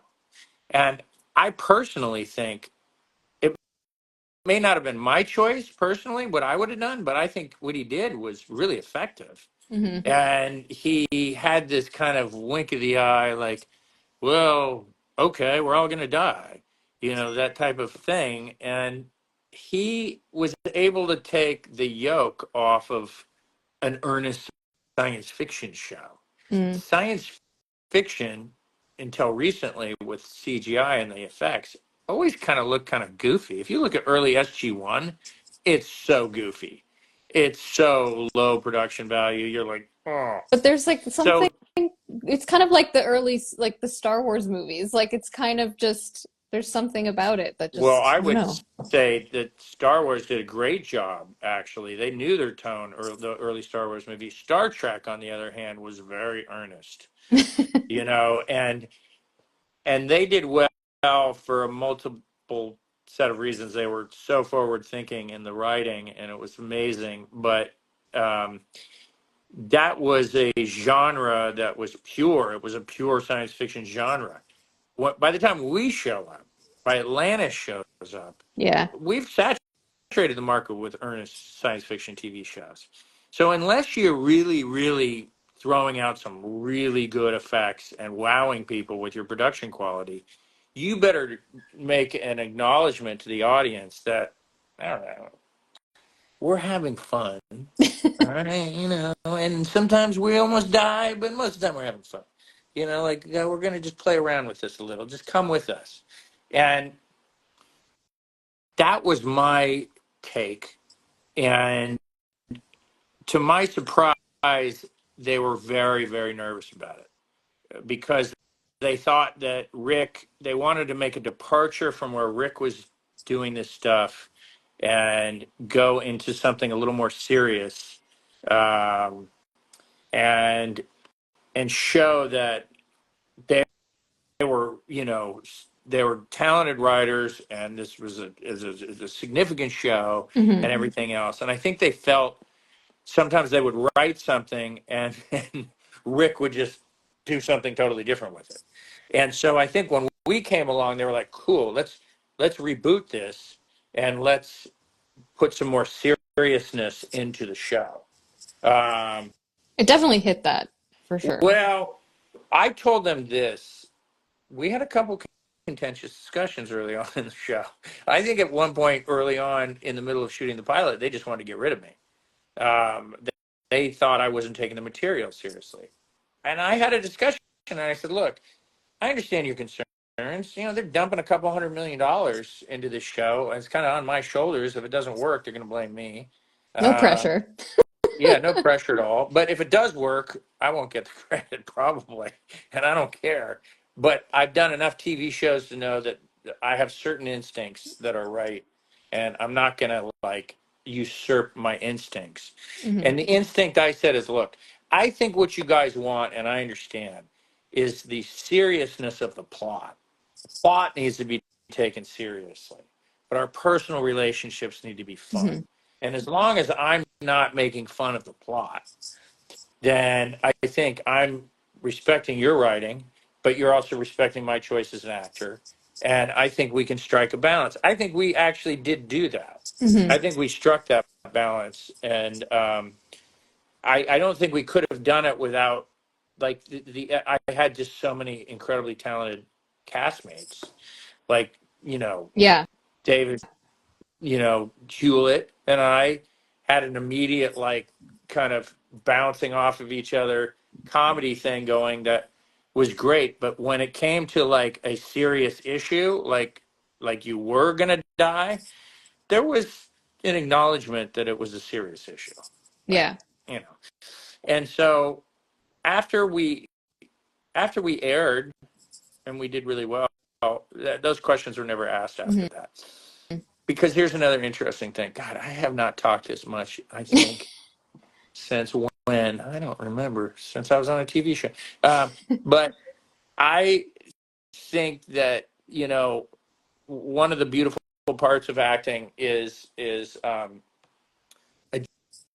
and I personally think may not have been my choice personally, what I would have done, but I think what he did was really effective.
Hmm.
And he had this kind of wink of the eye, like, well, okay, we're all going to die, that type of thing. And he was able to take the yoke off of an earnest science fiction show.
Mm.
Science fiction, until recently with CGI and the effects, always kind of looked kind of goofy. If you look at early SG1, it's so goofy. It's so low production value. You're like, oh.
But there's like something,
So,
it's kind of like the early, like the Star Wars movies. Like it's kind of just, there's something about it that
well,
just,
I
I don't
would
know.
say that Star Wars did a great job, actually. They knew their tone, or the early Star Wars movies. Star Trek, on the other hand, was very earnest, and they did well for a multiple set of reasons. They were so forward thinking in the writing, and it was amazing. But um, that was a genre that was pure. It was a pure science fiction genre. By the time we show up, by Atlantis shows up,
Yeah.
we've saturated the market with earnest science fiction TV shows. So unless you're really, really throwing out some really good effects and wowing people with your production quality, you better make an acknowledgement to the audience that, I don't know, we're having fun. All right, and sometimes we almost die, but most of the time we're having fun. Like, we're going to just play around with this a little. Just come with us. And that was my take. And to my surprise, they were very, very nervous about it because they thought that they wanted to make a departure from where Rick was doing this stuff and go into something a little more serious, and show that they were, they were talented writers, and this was a significant show
Hmm.
and everything else. And I think they felt sometimes they would write something and Rick would just do something totally different with it. And so I think when we came along, they were like, "Cool, let's reboot this and let's put some more seriousness into the show." Um,
It definitely hit that for sure.
well, I told them this. We had a couple contentious discussions early on in the show. I think at one point early on in the middle of shooting the pilot, they just wanted to get rid of me. They thought I wasn't taking the material seriously. And I had a discussion and I said, look, I understand your concerns. They're dumping a couple $100 million into this show. And it's kind of on my shoulders. If it doesn't work, they're going to blame me.
No
Um,
pressure.
yeah, no pressure at all. But if it does work, I won't get the credit probably, and I don't care. But I've done enough TV shows to know that I have certain instincts that are right, and I'm not gonna like usurp my instincts.
Hmm.
And the instinct I said is, look, I think what you guys want, and I understand, is the seriousness of the plot. The plot needs to be taken seriously, but our personal relationships need to be fun.
Hmm.
And as long as I'm not making fun of the plot, then I think I'm respecting your writing, but you're also respecting my choice as an actor. And I think we can strike a balance. I think we actually did do that.
Hmm.
I think we struck that balance. And I don't think we could have done it without, like, I had just so many incredibly talented castmates. Like,
Yeah.
David Hewlett and I had an immediate, like, kind of bouncing off of each other comedy thing going that was great. But when it came to like a serious issue, like you were gonna die, there was an acknowledgement that it was a serious issue. Like,
Yeah.
you know. And so after we aired and we did really well, those questions were never asked after
Hmm.
that. Because here's another interesting thing. God, I have not talked as much, I think, since when? I don't remember. Since I was on a TV show. But I think that, one of the beautiful parts of acting is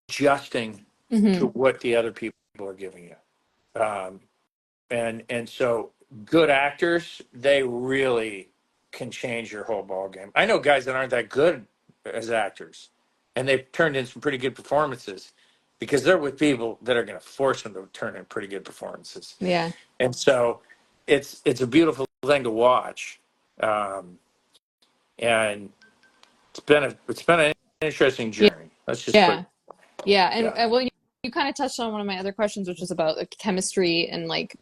adjusting to
Hmm.
what the other people are giving you. And so good actors, they really can change your whole ball game. I know guys that aren't that good as actors, and they've turned in some pretty good performances because they're with people that are going to force them to turn in pretty good performances.
Yeah.
And so it's a beautiful thing to watch, um, and it's been an interesting
Yeah.
journey. Let's just put
Yeah.
it.
Yeah.
Yeah.
And well, you kind of touched on one of my other questions, which was about like chemistry and like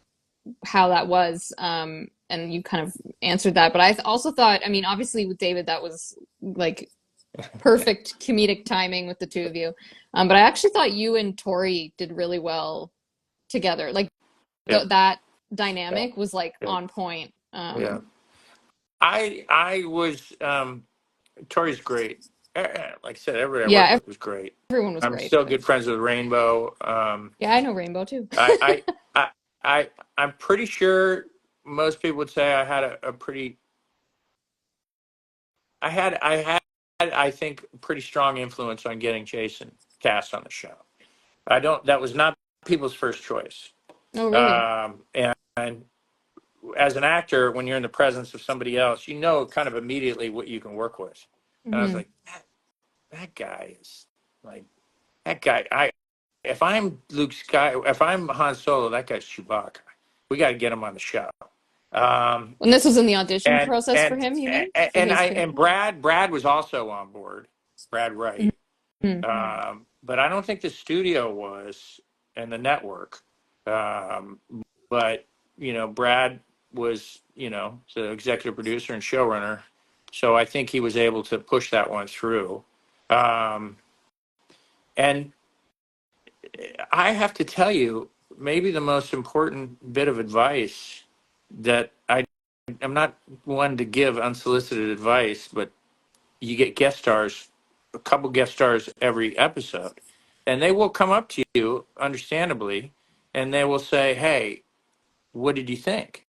how that was. And you kind of answered that. But I also thought, I mean, obviously with David, that was like perfect comedic timing with the two of you. But I actually thought you and Tori did really well together. Like
Yep.
that
Yeah.
dynamic was like
Yeah.
on point.
Yeah. I was Tori's great. Like I said, everybody I worked
Yeah,
with was great.
everyone was
I'm
great,
still
but
good friends with Rainbow.
yeah, I know Rainbow too.
I, I, I, I'm pretty sure most people would say I had a pretty, I think, pretty strong influence on getting Jason cast on the show. That was not people's first choice.
Oh, really?
And as an actor, when you're in the presence of somebody else, you know kind of immediately what you can work with. And I was
Hmm.
like, that guy is like, that guy, if I'm if I'm Han Solo, that guy's Chewbacca. We got to get him on the show. Um,
And this was in the audition
and
process for
and
him, you mean? For
and
his
I
character?
and Brad was also on board. Brad Wright,
Hmm.
but I don't think the studio was and the network. Um, but Brad was the executive producer and showrunner, so I think he was able to push that one through. Um, and I have to tell you, maybe the most important bit of advice that I'm not one to give unsolicited advice, but you get guest stars, a couple guest stars every episode, and they will come up to you, understandably, and they will say, "Hey, what did you think?"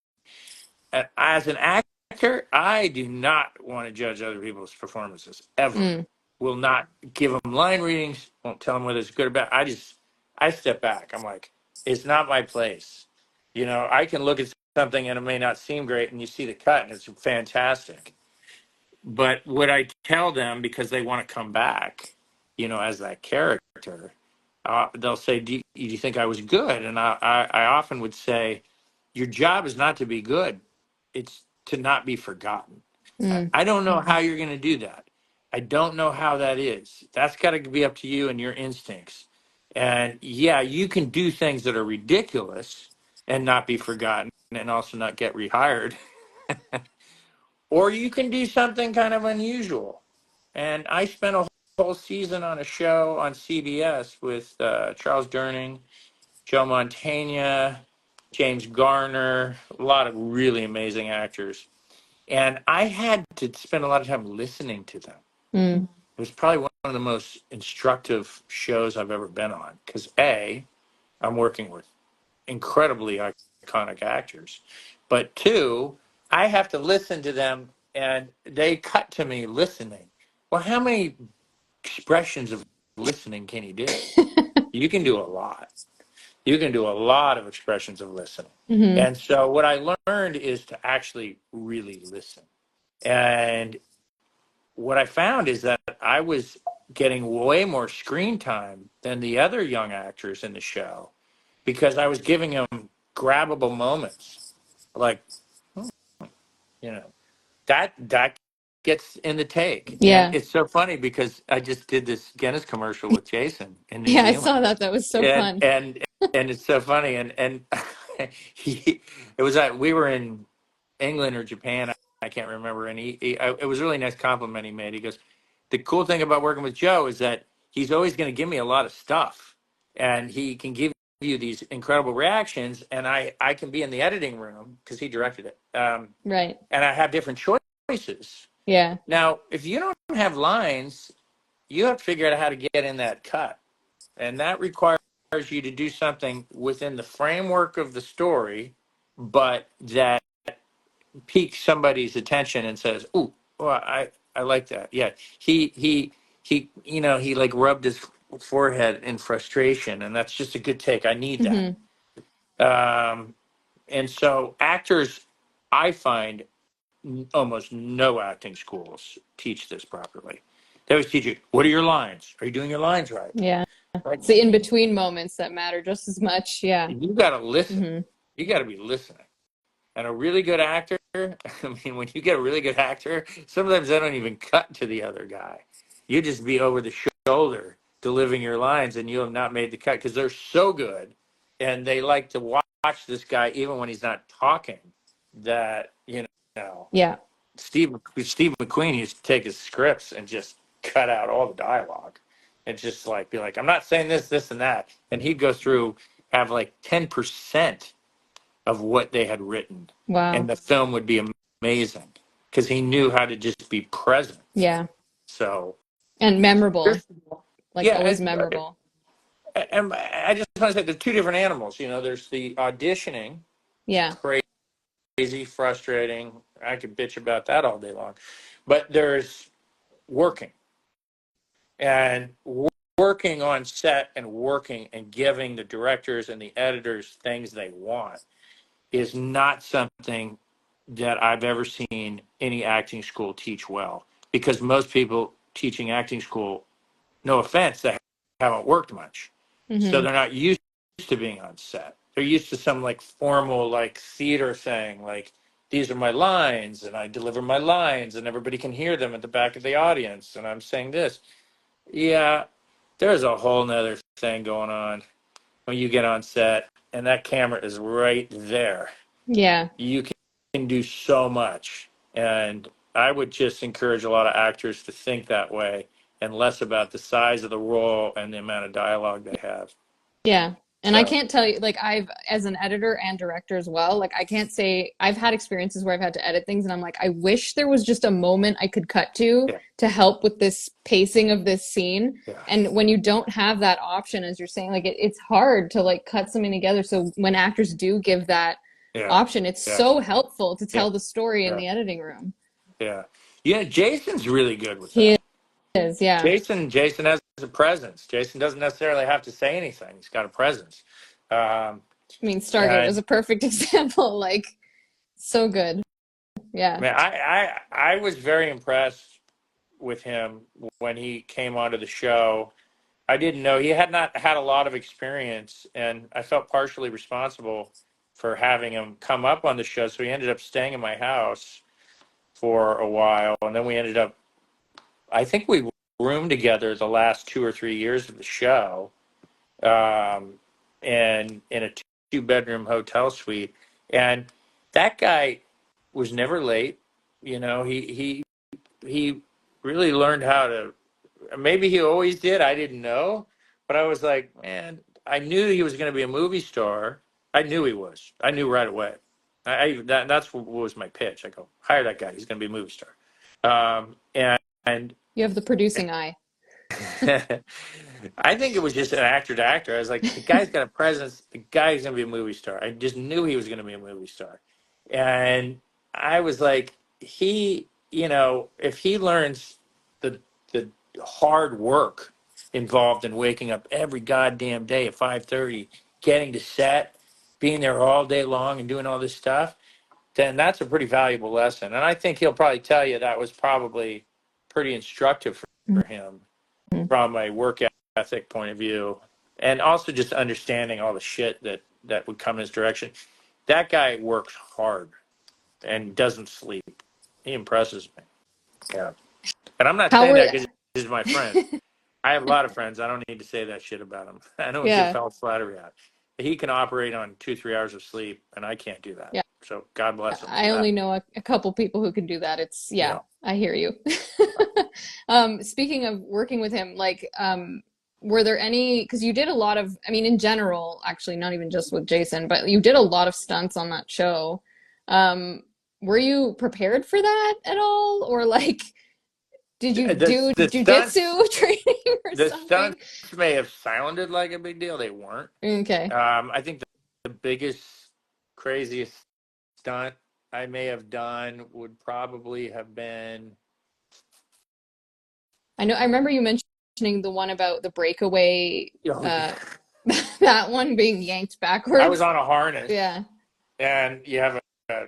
And as an actor, I do not want to judge other people's performances ever.
Mm.
Will not give them line readings. Won't tell them whether it's good or bad. I step back. I'm like, it's not my place. I can look at something and it may not seem great, and you see the cut and it's fantastic. But what I tell them, because they want to come back, as that character, they'll say, do you think I was good? And I often would say, your job is not to be good. It's to not be forgotten.
Mm.
I don't know how you're going to do that. I don't know how that is. That's got to be up to you and your instincts. And yeah, you can do things that are ridiculous and not be forgotten and also not get rehired. Or you can do something kind of unusual. And I spent a whole season on a show on CBS with Charles Durning, Joe Montana, James Garner, a lot of really amazing actors. And I had to spend a lot of time listening to them.
Mm.
It was probably one of the most instructive shows I've ever been on because A, I'm working with incredibly iconic actors, but two, I have to listen to them and they cut to me listening. Well, how many expressions of listening can you do? You can do a lot. You can do a lot of expressions of listening.
Hmm.
And so what I learned is to actually really listen. And what I found is that I was getting way more screen time than the other young actors in the show because I was giving them grabbable moments. Like, you know, that gets in the take. And
Yeah.
it's so funny because I just did this Guinness commercial with Jason in New
Yeah, I
Zealand.
saw that. That was so
And
fun.
and and it's so funny and it was that we were in England or Japan, I can't remember, and it was a really nice compliment he made. He goes, the cool thing about working with Joe is that he's always going to give me a lot of stuff, and he can give you these incredible reactions, and I can be in the editing room because he directed it,
Right.
and I have different choices.
Yeah.
Now, if you don't have lines, you have to figure out how to get in that cut, and that requires you to do something within the framework of the story, but that piques somebody's attention and says, "Ooh, well, I like that." Yeah, he like rubbed his forehead in frustration, and that's just a good take. I need that.
Hmm.
Um, and so actors, I find almost no acting schools teach this properly. They always teach you, what are your lines? Are you doing your lines right?
Yeah.
Like,
It's the in between moments that matter just as much. Yeah.
you got to listen.
Hmm.
You got to be listening. And a really good actor, I mean, when you get a really good actor, sometimes they don't even cut to the other guy. You just be over the shoulder delivering your lines, and you have not made the cut because they're so good, and they like to watch this guy even when he's not talking. That
Yeah.
Steve McQueen used to take his scripts and just cut out all the dialogue, and just like be like, "I'm not saying this, this, and that," and he'd go through have like 10% of what they had written, and
Wow.
the film would be amazing because he knew how to just be present.
Yeah.
So,
And memorable. Like
yeah,
always memorable.
and I just want to say they're two different animals. There's the auditioning,
Yeah.
crazy, frustrating. I could bitch about that all day long, but there's working and working on set and working and giving the directors and the editors things they want is not something that I've ever seen any acting school teach well. Because most people teaching acting school, no offense, they haven't worked much. So
Hmm.
they're not used to being on set. They're used to some like formal like theater thing, like these are my lines and I deliver my lines and everybody can hear them at the back of the audience and I'm saying this. Yeah, there's a whole nother thing going on when you get on set and that camera is right there.
Yeah.
You can do so much. And I would just encourage a lot of actors to think that way and less about the size of the role and the amount of dialogue they have.
Yeah. And I
So,
can't tell you, like, as an editor and director as well, like, I can't say, I've had experiences where I've had to edit things and I'm like, I wish there was just a moment I could cut
yeah,
to help with this pacing of this scene.
yeah,
And when you don't have that option, as you're saying, like, it's hard to like cut something together. So when actors do give that
yeah,
option, it's
yeah,
so helpful to
yeah,
tell the story in
yeah,
the editing room.
yeah. Yeah, Jason's really good with
He
that.
is, yeah.
Jason has a presence. Jason doesn't necessarily have to say anything. He's got a presence. Um,
I mean, Stargate was
and
a perfect example. Like, so good. Yeah.
man, I was very impressed with him when he came onto the show. I didn't know he had not had a lot of experience, and I felt partially responsible for having him come up on the show. So he ended up staying in my house for a while, and then we ended up. I think we roomed together the last 2 or 3 years of the show, and in a two-bedroom hotel suite. And that guy was never late. He really learned how to. Maybe he always did. I didn't know, but I was like, man, I knew he was going to be a movie star. I knew he was. I knew right away. That's what was my pitch. I go, hire that guy. He's going to be a movie star. And
You have the producing eye.
I think it was just an actor to actor. I was like, the guy's got a presence. The guy's going to be a movie star. I just knew he was going to be a movie star. And I was like, if he learns the the hard work involved in waking up every goddamn day at 5:30, getting to set, being there all day long and doing all this stuff, then that's a pretty valuable lesson. And I think he'll probably tell you that was probably pretty instructive for him from a work ethic point of view, and also just understanding all the shit that would come his direction. That guy works hard and doesn't sleep. He impresses me. Yeah, and I'm not
How
saying
were,
that because he's my friend. I have a lot of friends. I don't need to say that shit about him. I don't give
yeah,
false flattery out. He can operate on 2, 3 hours of sleep, and I can't do that.
yeah.
So God bless him for
I
that.
only know a couple people who can do that. It's, yeah,
Yeah.
I hear you. Speaking of working with him, like, were there any, because you did a lot of, I mean, in general, actually, not even just with Jason, but you did a lot of stunts on that show. Um, were you prepared for that at all? Or like, did you
The
do
the stunts
jujitsu training or
the
something?
stunts may have sounded like a big deal. They weren't.
Okay.
I think the biggest, craziest stunt I may have done would probably have been.
I know, I remember you mentioning the one about the breakaway,
Oh,
uh, that one being yanked
I was
backwards.
on a harness,
Yeah.
and you have a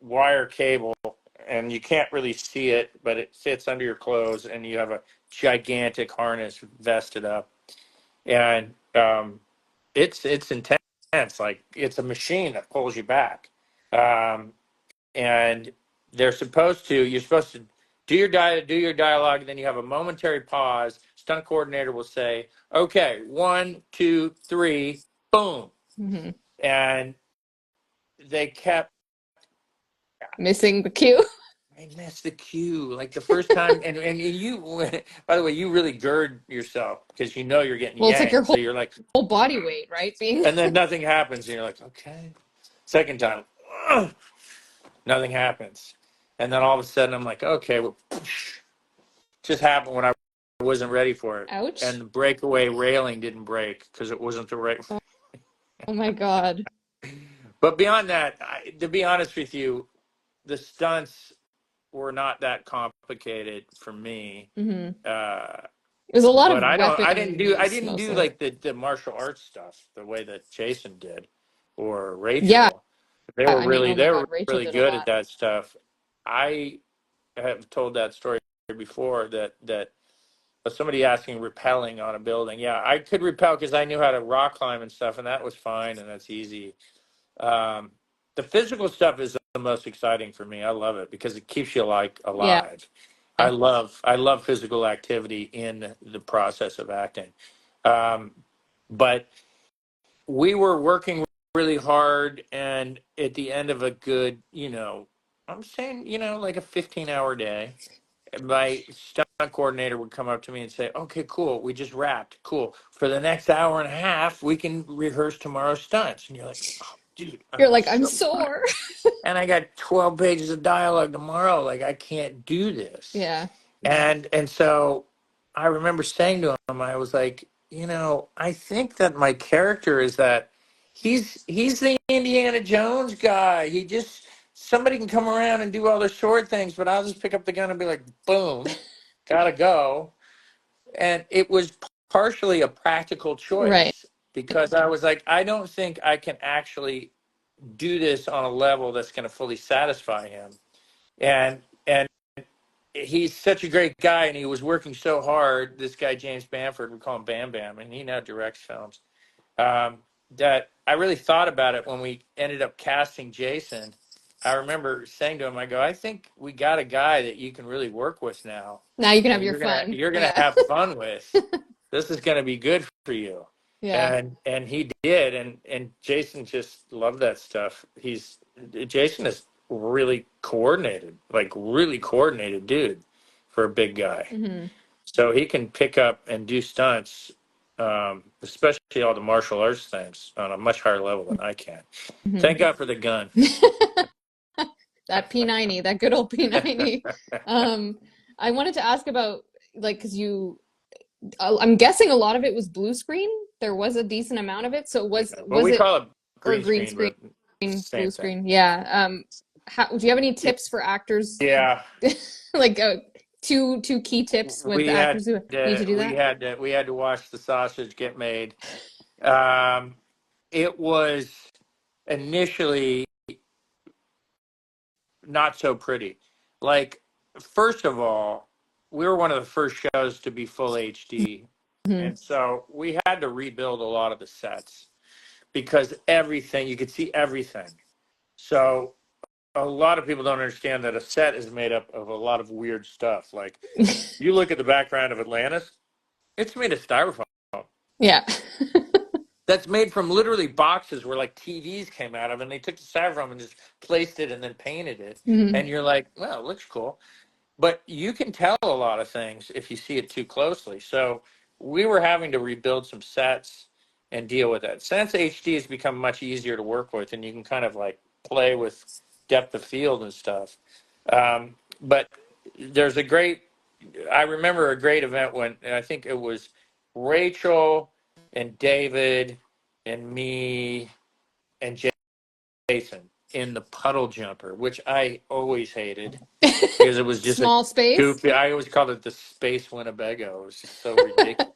wire cable, and you can't really see it, but it fits under your clothes, and you have a gigantic harness vested up, and it's intense. Like it's a machine that pulls you back, um, and you're supposed to do your dialogue, and then you have a momentary pause. Stunt coordinator will say, "Okay, 1, 2, 3, boom,"
Hmm.
and they kept.
Missing the cue.
I missed the cue like the first time, and you. By the way, you really gird yourself because you know you're getting
Well, it's like your
yanked. So
whole,
you're like,
whole body weight, right? Being
and then nothing happens, and you're like, okay. Second time, "Ugh," nothing happens, and then all of a sudden I'm like, okay, well, just happened when I wasn't ready for it, and
ouch.
the breakaway railing didn't break because it wasn't the right.
Oh my God.
But beyond that, to be honest with you, the stunts were not that complicated for me.
Hmm.
Uh,
It was a lot
but
of weapon
I
use
didn't do
mostly.
like the martial arts stuff the way that Jason did or
Yeah.
Rachel.
I mean, oh my
They were
God, Rachel
really
did a
good at
lot.
that stuff. I have told that story before that somebody asking rappelling on a building. Yeah, I could rappel because I knew how to rock climb and stuff, and that was fine and that's easy. Um, the physical stuff is the most exciting for me. I love it because it keeps you like
Yeah.
alive. I love physical activity in the process of acting. Um, but we were working really hard, and at the end of a good, I'm saying, like a 15-hour day, my stunt coordinator would come up to me and say, "Okay, cool. We just wrapped. Cool. For the next hour and a half, we can rehearse tomorrow's stunts." And you're like, "Oh, dude, I'm
You're like, I'm
so tired.
sore.
And I got 12 pages of dialogue tomorrow. Like, I can't do this."
Yeah.
And so I remember saying to him, I was like, I think that my character is that he's the Indiana Jones guy. He just somebody can come around and do all the short things, but I'll just pick up the gun and be like, boom, gotta go. And it was partially a practical
Right.
choice because I was like, I don't think I can actually do this on a level that's going to fully satisfy him. And he's such a great guy, and he was working so hard. This guy James Bamford, we call him Bam Bam, and he now directs films. That I really thought about it when we ended up casting Jason. I remember saying to him, I go, I think we got a guy that you can really work with now,
Now you can have
and
your fun.
you're gonna
Yeah.
have fun with. This is gonna be good for you.
Yeah.
And he did, and Jason just loved that stuff. Jason is really coordinated dude for a big guy.
Hmm.
So he can pick up and do stunts, especially all the martial arts things, on a much higher level than I can.
Hmm.
Thank God for the gun.
That P90, that good old P90. Um, I wanted to ask about like because I'm guessing a lot of it was blue screen. There was a decent amount of it. So
Yeah. Well,
was
we
it
call it
or
green
green
screen,
screen,
but
blue
same thing.
screen? Yeah. Do you have any tips for actors?
Yeah,
Like two key tips with actors who need to do that?
we had to watch the sausage get made. Um, it was initially not so pretty. Like, first of all, we were one of the first shows to be full HD.
Hmm.
And so we had to rebuild a lot of the sets because everything, you could see everything. So a lot of people don't understand that a set is made up of a lot of weird stuff. Like, you look at the background of Atlantis, it's made of styrofoam.
Yeah.
That's made from literally boxes where like TVs came out of, and they took the styrofoam and just placed it and then painted it.
Hmm.
And you're like, well, it looks cool. But you can tell a lot of things if you see it too closely. So we were having to rebuild some sets and deal with that. Since HD has become much easier to work with, and you can kind of like play with depth of field and stuff. But there's I remember a great event when I think it was Rachel and David and me and Jason in the puddle jumper, which I always hated because it was just a
Small space.
goofy. I always called it the Space Winnebago. It was just so ridiculous,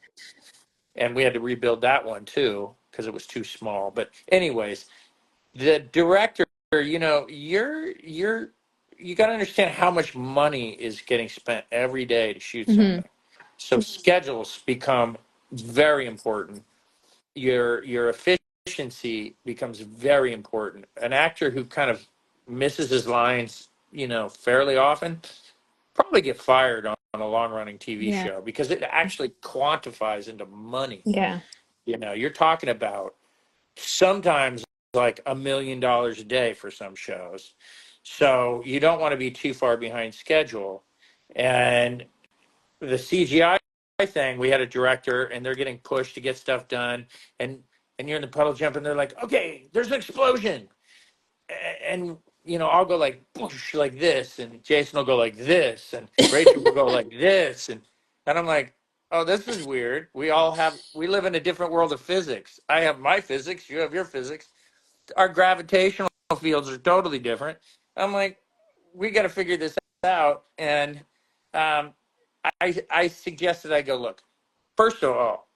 and we had to rebuild that one too because it was too small. But anyways, the director, you got to understand how much money is getting spent every day to shoot
Hmm.
something. So schedules become very important. Your efficiency becomes very important. An actor who kind of misses his lines, fairly often, probably get fired on a long running TV
Yeah.
show because it actually quantifies into money.
Yeah.
You're talking about sometimes like $1 million a day for some shows. So you don't want to be too far behind schedule. And the CGI thing, we had a director and they're getting pushed to get stuff done. And you're in the puddle jump and they're like, okay, there's an explosion. And I'll go like boosh, like this, and Jason will go like this, and Rachel will go like this, and I'm like, oh, this is weird. We live in a different world of physics. I have my physics, you have your physics. Our gravitational fields are totally different. I'm like, we got to figure this out. And um, I suggested I go, look, first of all,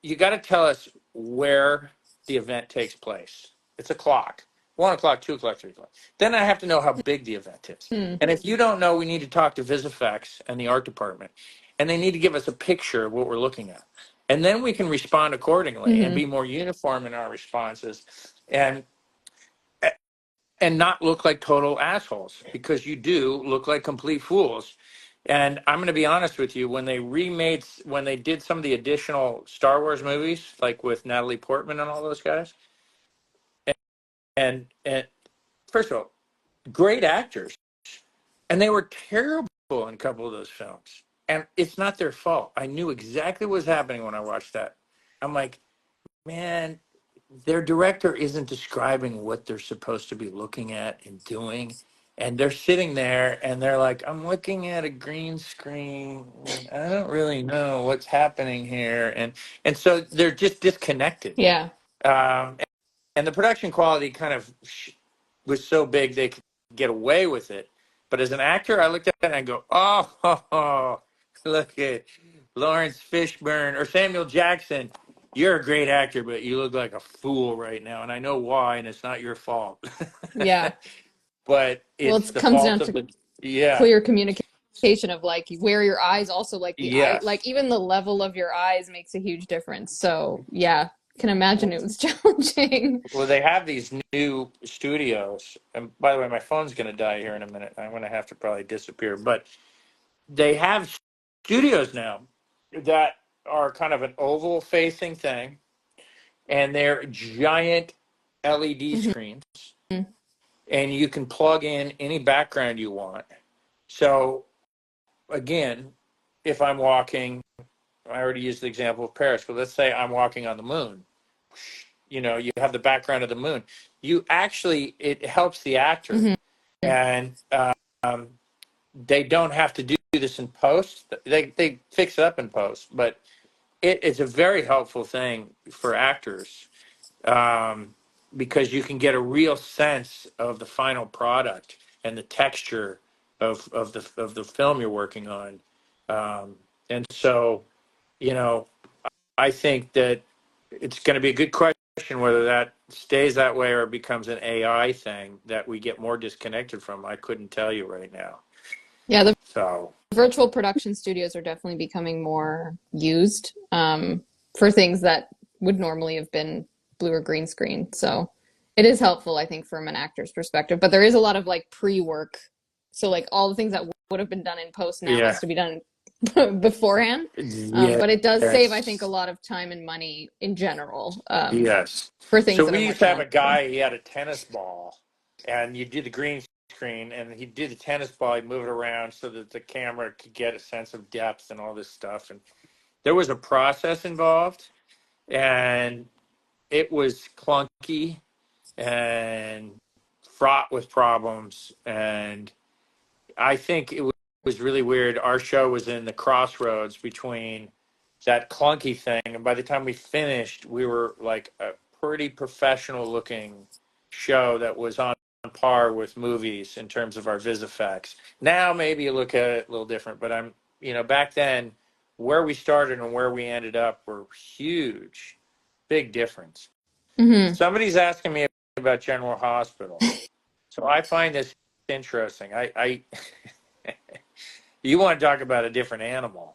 you got to tell us where the event takes place. It's a clock. 1 o'clock, 2 o'clock, 3 o'clock. Then I have to know how big the event is.
Hmm.
And if you don't know, we need to talk to VisFX and the art department. And they need to give us a picture of what we're looking at. And then we can respond accordingly and
Hmm.
be more uniform in our responses and not look like total assholes, because you do look like complete fools. And I'm going to be honest with you, when they did some of the additional Star Wars movies, like with Natalie Portman and all those guys, and first of all, great actors, and they were terrible in a couple of those films. And it's not their fault. I knew exactly what was happening when I watched that. I'm like, man, their director isn't describing what they're supposed to be looking at and doing. And they're sitting there and they're like, I'm looking at a green screen. I don't really know what's happening here. And so they're just disconnected.
Yeah.
Um, and the production quality kind of was so big they could get away with it. But as an actor, I looked at it and I go, oh, look at Lawrence Fishburne or Samuel Jackson. You're a great actor, but you look like a fool right now. And I know why, and it's not your fault.
Yeah.
But
Well,
it's
it
the
comes
fault
down
of
to
the, yeah,
clear communication of like where your eyes also like the eye
yes.
like even the level of your eyes makes a huge difference. So yeah, can imagine it was challenging.
Well, they have these new studios. And by the way, my phone's going to die here in a minute. I'm going to have to probably disappear. But they have studios now that are kind of an oval facing thing, and they're giant LED
Hmm.
screens, and you can plug in any background you want. So, again, if I'm walking, I already used the example of Paris, but let's say I'm walking on the moon. You have the background of the moon. It helps the actor,
Hmm.
and um, they don't have to do this in post. They fix it up in post, but it's a very helpful thing for actors, um, because you can get a real sense of the final product and the texture of the film you're working on. And so, you know, I think that it's going to be a good question whether that stays that way or becomes an AI thing that we get more disconnected from. I couldn't tell you right now.
Yeah, the
So,
virtual production studios are definitely becoming more used for things that would normally have been blue or green screen. So it is helpful, I think, from an actor's perspective. But there is a lot of like pre-work. So like all the things that would have been done in post now
yeah.
has to be done beforehand. But it does save, I think, a
Yes.
lot of time and money in general
Yes.
for things
So
that are
we
more
used to have a
challenging.
guy, he had a tennis ball, and you did the green screen, and he'd do the tennis ball, he'd move it around so that the camera could get a sense of depth and all this stuff. And there was a process involved, and it was clunky and fraught with problems. And I think it was really weird. Our show was in the crossroads between that clunky thing, and by the time we finished, we were like a pretty professional looking show that was on par with movies in terms of our vis effects. Now maybe you look at it a little different, but back then, where we started and where we ended up were huge, big difference.
Hmm.
Somebody's asking me about General Hospital. So I find this interesting. I you want to talk about a different animal?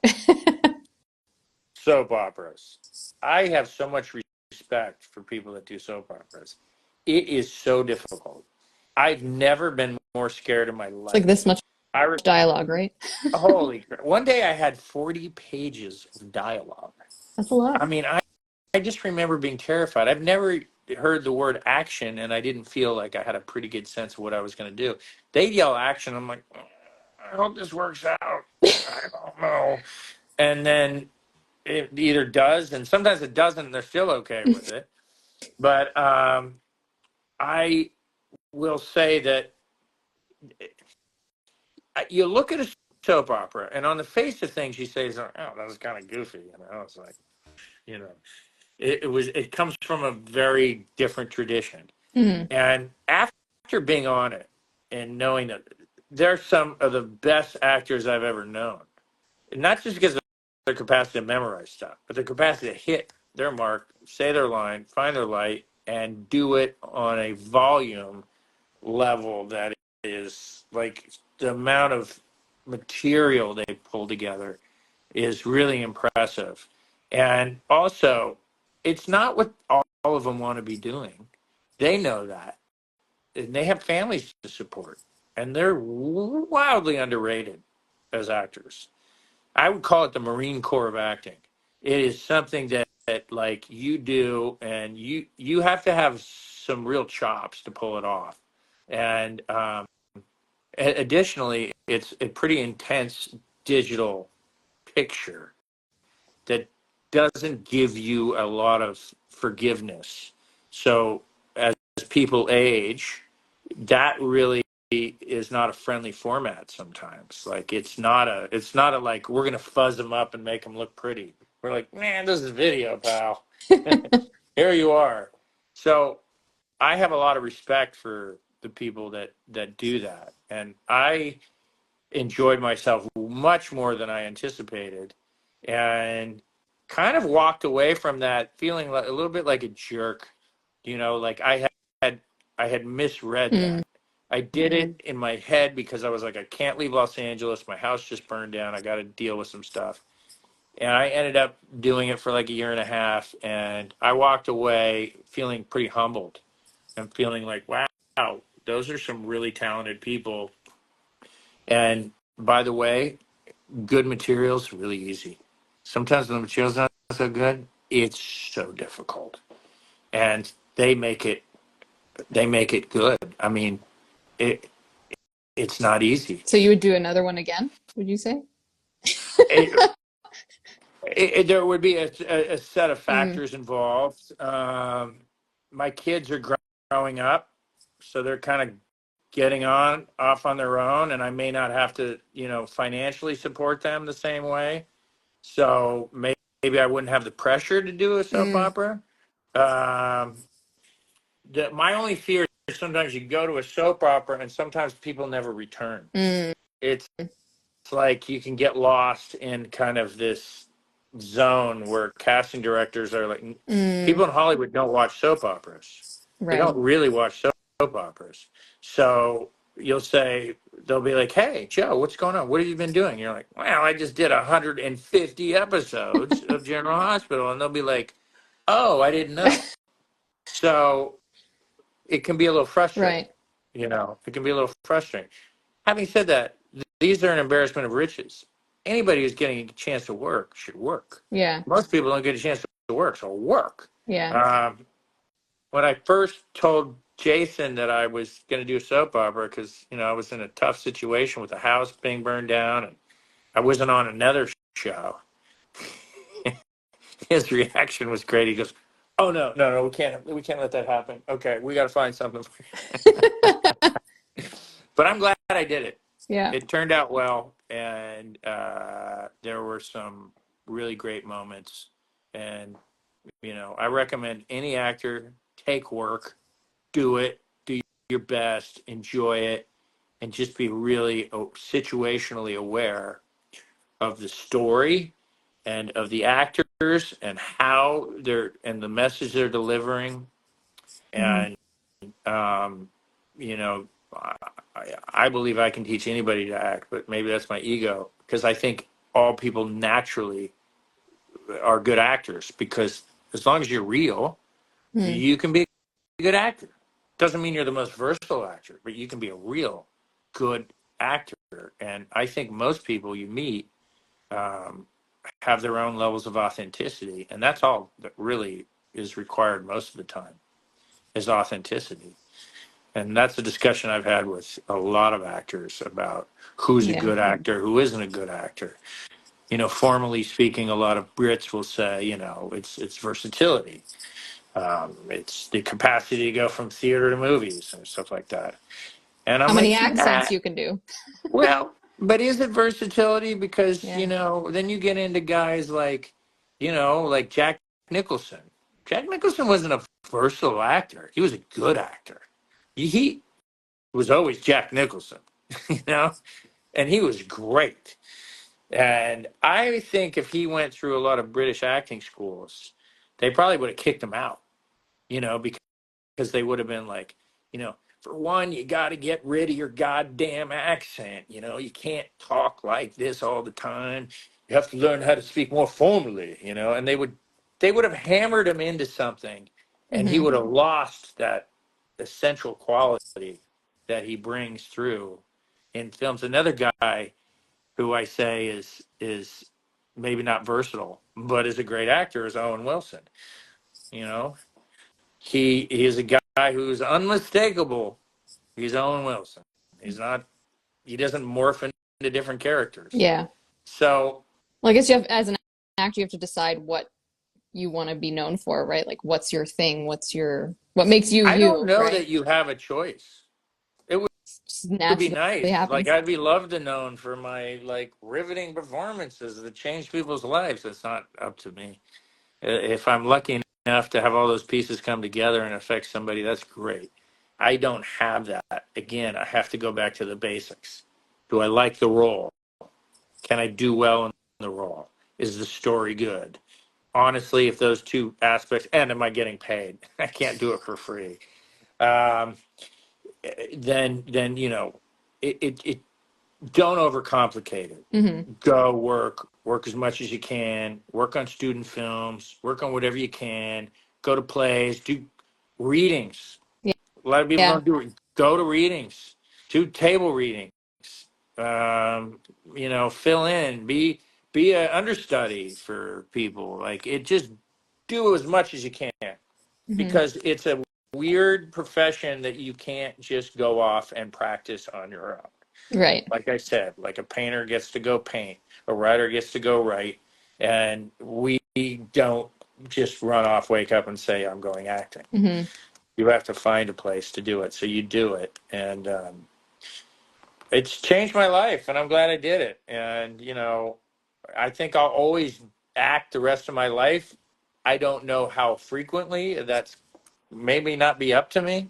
Soap operas. I have so much respect for people that do soap operas. It is so difficult. I've never been more scared in my
It's like this
life.
much
I
dialogue, right?
holy crap. One day I had 40 pages of dialogue.
That's a lot.
I mean, I just remember being terrified. I've never heard the word action, and I didn't feel like I had a pretty good sense of what I was going to do. They yell action. I'm like, I hope this works out. I don't know. And then it either does, and sometimes it doesn't, and they're still okay with it. But I will say that you look at a soap opera, and on the face of things, you say, "Oh, that was kind of goofy." It's like, you know, it comes from a very different tradition.
Mm.
And after being on it and knowing that they're some of the best actors I've ever known, and not just because of their capacity to memorize stuff, but their capacity to hit their mark, say their line, find their light, and do it on a volume level that is like the amount of material they pull together is really impressive. And also, it's not what all of them want to be doing. They know that. And they have families to support. And they're wildly underrated as actors. I would call it the Marine Corps of acting. It is something that like you do, and you have to have some real chops to pull it off. And additionally, it's a pretty intense digital picture that doesn't give you a lot of forgiveness. So as people age, that really is not a friendly format sometimes. Like it's not a like we're gonna fuzz them up and make them look pretty. We're like, man, this is video, pal. Here you are. So I have a lot of respect for the people that do that, and I enjoyed myself much more than I anticipated, and kind of walked away from that feeling like, a little bit like a jerk. Like had I had misread
Mm.
that. I did it in my head because I was like, I can't leave Los Angeles. My house just burned down. I got to deal with some stuff. And I ended up doing it for like a year and a half. And I walked away feeling pretty humbled and feeling like, wow, those are some really talented people. And by the way, good materials really easy. Sometimes when the material's not so good, it's so difficult, and they make it good. I mean, it it's not easy.
So you would do another one again, would you say?
It, there would be a set of
Mm.
factors involved. My kids are growing up, so they're kind of getting on off on their own, and I may not have to, financially support them the same way. So maybe I wouldn't have the pressure to do a soap
Mm.
opera. Um, my only fear is sometimes you go to a soap opera and sometimes people never return.
Mm.
It's like you can get lost in kind of this zone where casting directors are like,
Mm.
people in Hollywood don't watch soap operas. They
Right.
don't really watch soap operas. So you'll say, they'll be like, hey, Joe, what's going on? What have you been doing? You're like, well, I just did 150 episodes of General Hospital. And they'll be like, oh, I didn't know. So it can be a little frustrating.
Right.
It can be a little frustrating. Having said that, these are an embarrassment of riches. Anybody who's getting a chance to work should work.
Yeah.
Most people don't get a chance to work, so work.
Yeah.
Um, when I first told Jason that I was going to do a soap opera, because I was in a tough situation with the house being burned down, and I wasn't on another show. His reaction was great. He goes, "Oh no, no, no, we can't let that happen. Okay, we got to find something." But I'm glad I did it.
Yeah.
It turned out well, and there were some really great moments. And I recommend any actor take work, do it, do your best, enjoy it, and just be really situationally aware of the story and of the actors and how they're and the message they're delivering.
Mhm.
And um, you know I believe I can teach anybody to act, but maybe that's my ego because I think all people naturally are good actors because as long as you're real,
Hmm.
you can be a good actor. Doesn't mean you're the most versatile actor, but you can be a real good actor. And I think most people you meet um, have their own levels of authenticity, and that's all that really is required most of the time is authenticity. And that's a discussion I've had with a lot of actors about who's a
Yeah.
good actor, who isn't a good actor. You know, formally speaking, a lot of Brits will say, you know, it's versatility. It's the capacity to go from theater to movies and stuff like that. And
How
I'm
many
like, yeah,
accents you can do?
well, but is it versatility? Because, you
Yeah.
know, then you get into guys like, you know, like Jack Nicholson. Jack Nicholson wasn't a versatile actor. He was a good actor. He was always Jack Nicholson, you know, and he was great. And I think if he went through a lot of British acting schools, they probably would have kicked him out, you know, because they would have been like, you know, for one, you got to get rid of your goddamn accent. You know, you can't talk like this all the time. You have to learn how to speak more formally, you know, and they would have hammered him into something and he
Hmm.
would have lost that essential quality that he brings through in films. Another guy who I say is maybe not versatile, but is a great actor is Owen Wilson. You know, he is a guy who's unmistakable. He's Owen Wilson. He's not. He doesn't morph into different characters.
Yeah.
So
Well, I guess you have, as an actor, you have to decide what you want to be known for, right? Like, what's your thing? What makes you
I don't
you,
know
right?
that you have a choice. It
It just
would be
naturally
nice. Like
happens.
I'd be loved and known for my like riveting performances that change people's lives. It's not up to me. If I'm lucky enough to have all those pieces come together and affect somebody, that's great. I don't have that. Again, I have to go back to the basics. Do I like the role? Can I do well in the role? Is the story good? Honestly, if those two aspects, and am I getting paid? I can't do it for free. Um, then you know, it don't overcomplicate it.
Hmm.
Go work as much as you can, work on student films, work on whatever you can, go to plays, do readings.
Yeah.
A lot of people
Yeah.
don't do it. Go to readings, do table readings. Um, you know, fill in, be a understudy for people. Like it, just do as much as you can
Hmm.
because it's a weird profession that you can't just go off and practice on your own.
Right.
Like I said, like a painter gets to go paint, a writer gets to go write, and we don't just run off, wake up, and say, I'm going acting.
Hmm.
You have to find a place to do it. So you do it. And it's changed my life, and I'm glad I did it. And, you know, I think I'll always act the rest of my life. I don't know how frequently. That's maybe not be up to me.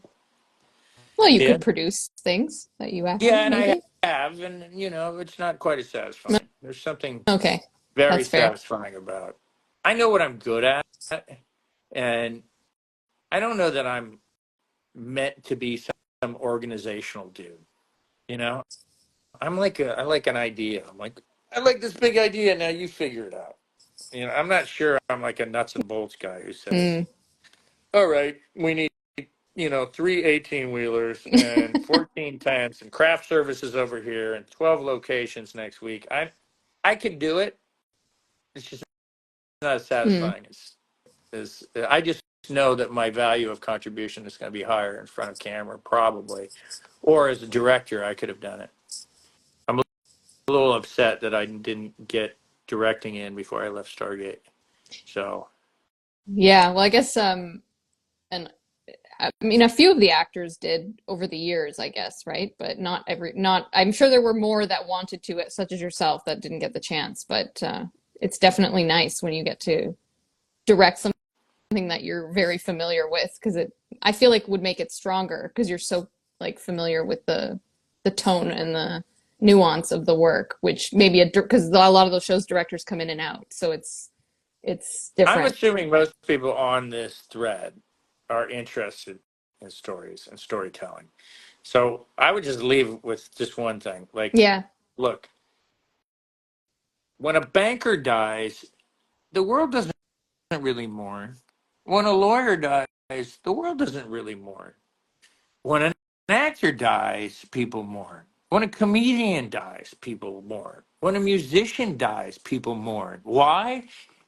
Well, you
Yeah.
could produce things that you act
Yeah,
in,
and I
maybe.
have, and, you know, it's not quite as satisfying. There's something
Okay,
very
that's fair.
satisfying about. I know what I'm good at, and I don't know that I'm meant to be some organizational dude. You know, I like an idea. I'm like I like this big idea. Now you figure it out. You know, I'm not sure I'm like a nuts and bolts guy who says,
Mm.
"All right, we need you know 3 wheelers and 14 tents and craft services over here and 12 locations next week." I could do it. It's just not as
Mm.
satisfying as I just know that my value of contribution is going to be higher in front of camera, probably, or as a director, I could have done it. I'm a little upset that I didn't get directing in before I left Stargate. So
Yeah, well, I guess and I mean a few of the actors did over the years, I guess, right? But not I'm sure there were more that wanted to, such as yourself, that didn't get the chance, but it's definitely nice when you get to direct something that you're very familiar with because it I feel like would make it stronger because you're so like familiar with the tone and the nuance of the work, which maybe because a lot of those shows directors come in and out, so it's
I'm
different.
assuming most people on this thread are interested in stories and storytelling. So I would just leave with just one thing. Like,
Yeah.
look, when a banker dies, the world doesn't really mourn. When a lawyer dies, the world doesn't really mourn. When an actor dies, people mourn. When a comedian dies, people mourn. When a musician dies, people mourn. Why?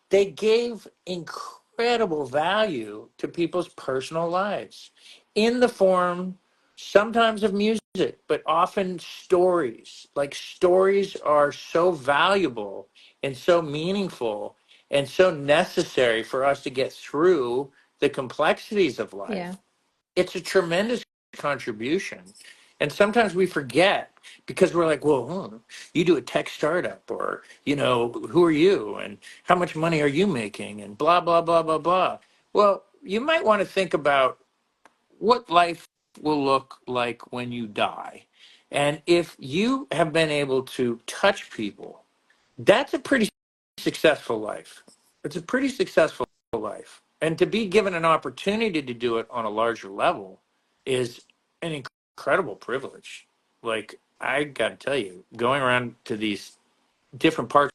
They gave incredible value to people's personal lives in the form sometimes of music, but often stories. Like stories are so valuable and so meaningful and so necessary for us to get through the complexities of
Yeah.
life. It's a tremendous contribution. And sometimes we forget because we're like, well, you do a tech startup, or, who are you and how much money are you making and blah, blah, blah, blah, blah. Well, you might want to think about what life will look like when you die. And if you have been able to touch people, that's a pretty successful life. It's a pretty successful life. And to be given an opportunity to do it on a larger level is an incredible privilege. Like, I got to tell you, going around to these different parts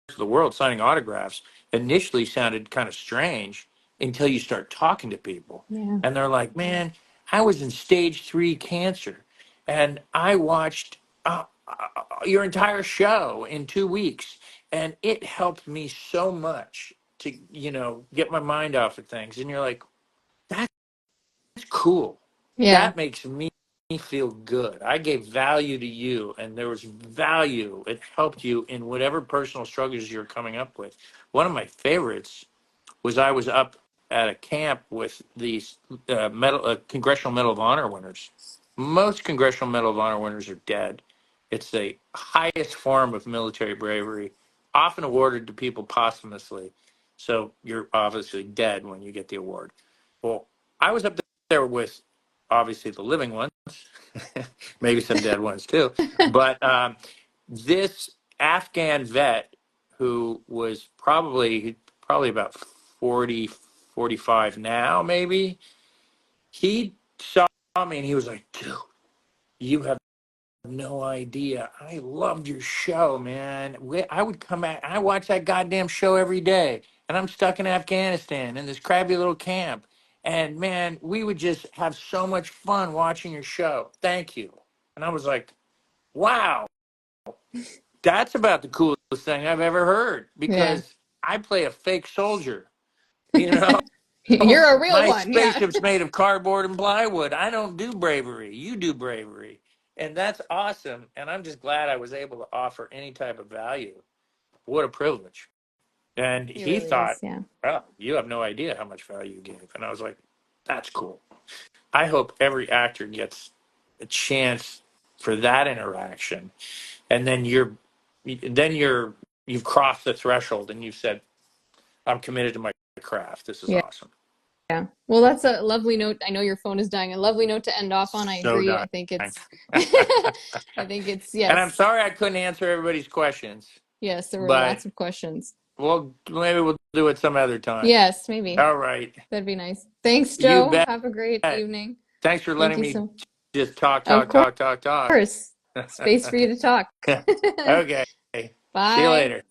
of the world signing autographs initially sounded kind of strange until you start talking to people.
Yeah.
And they're like, man, I was in stage 3 cancer and I watched your entire show in 2 weeks. And it helped me so much to, get my mind off of things. And you're like, that's cool.
Yeah.
That makes me feel good. I gave value to you, and there was value. It helped you in whatever personal struggles you're coming up with. One of my favorites was I was up at a camp with these Congressional Medal of Honor winners. Most Congressional Medal of Honor winners are dead. It's the highest form of military bravery, often awarded to people posthumously. So you're obviously dead when you get the award. Well, I was up there with obviously the living ones, maybe some dead ones too. But this Afghan vet who was probably about 40, 45 now, maybe, he saw me and he was like, dude, you have no idea. I loved your show, man. I would come back. I watch that goddamn show every day. And I'm stuck in Afghanistan in this crabby little camp. And man, we would just have so much fun watching your show. Thank you. And I was like, wow, that's about the coolest thing I've ever heard,
Yeah.
because I play a fake soldier, you know?
You're a real
My
one. Yeah.
spaceship's made of cardboard and plywood. I don't do bravery. You do bravery. And that's awesome. And I'm just glad I was able to offer any type of value. What a privilege. And
It
he
really is.
thought,
Yeah.
well, you have no idea how much value you gave. And I was like, that's cool. I hope every actor gets a chance for that interaction. And you've crossed the threshold and you've said, I'm committed to my craft. This is
Yeah.
awesome.
Yeah. Well, that's a lovely note. I know your phone is dying. A lovely note to end off on. I
So
agree.
dying.
I think it's,
And
I think it's,
I'm
yes.
sorry I couldn't answer everybody's questions,
Yes, there were
but
lots of questions.
maybe we'll do it some other time.
Yes, maybe.
All right.
That'd be nice. Thanks,
You
Joe.
bet.
Have a great evening.
Thanks for
Thank
letting
you
me
so.
just talk,
Of
talk, talk, talk, talk.
course. Space for you to talk.
Okay. See you
Bye.
later.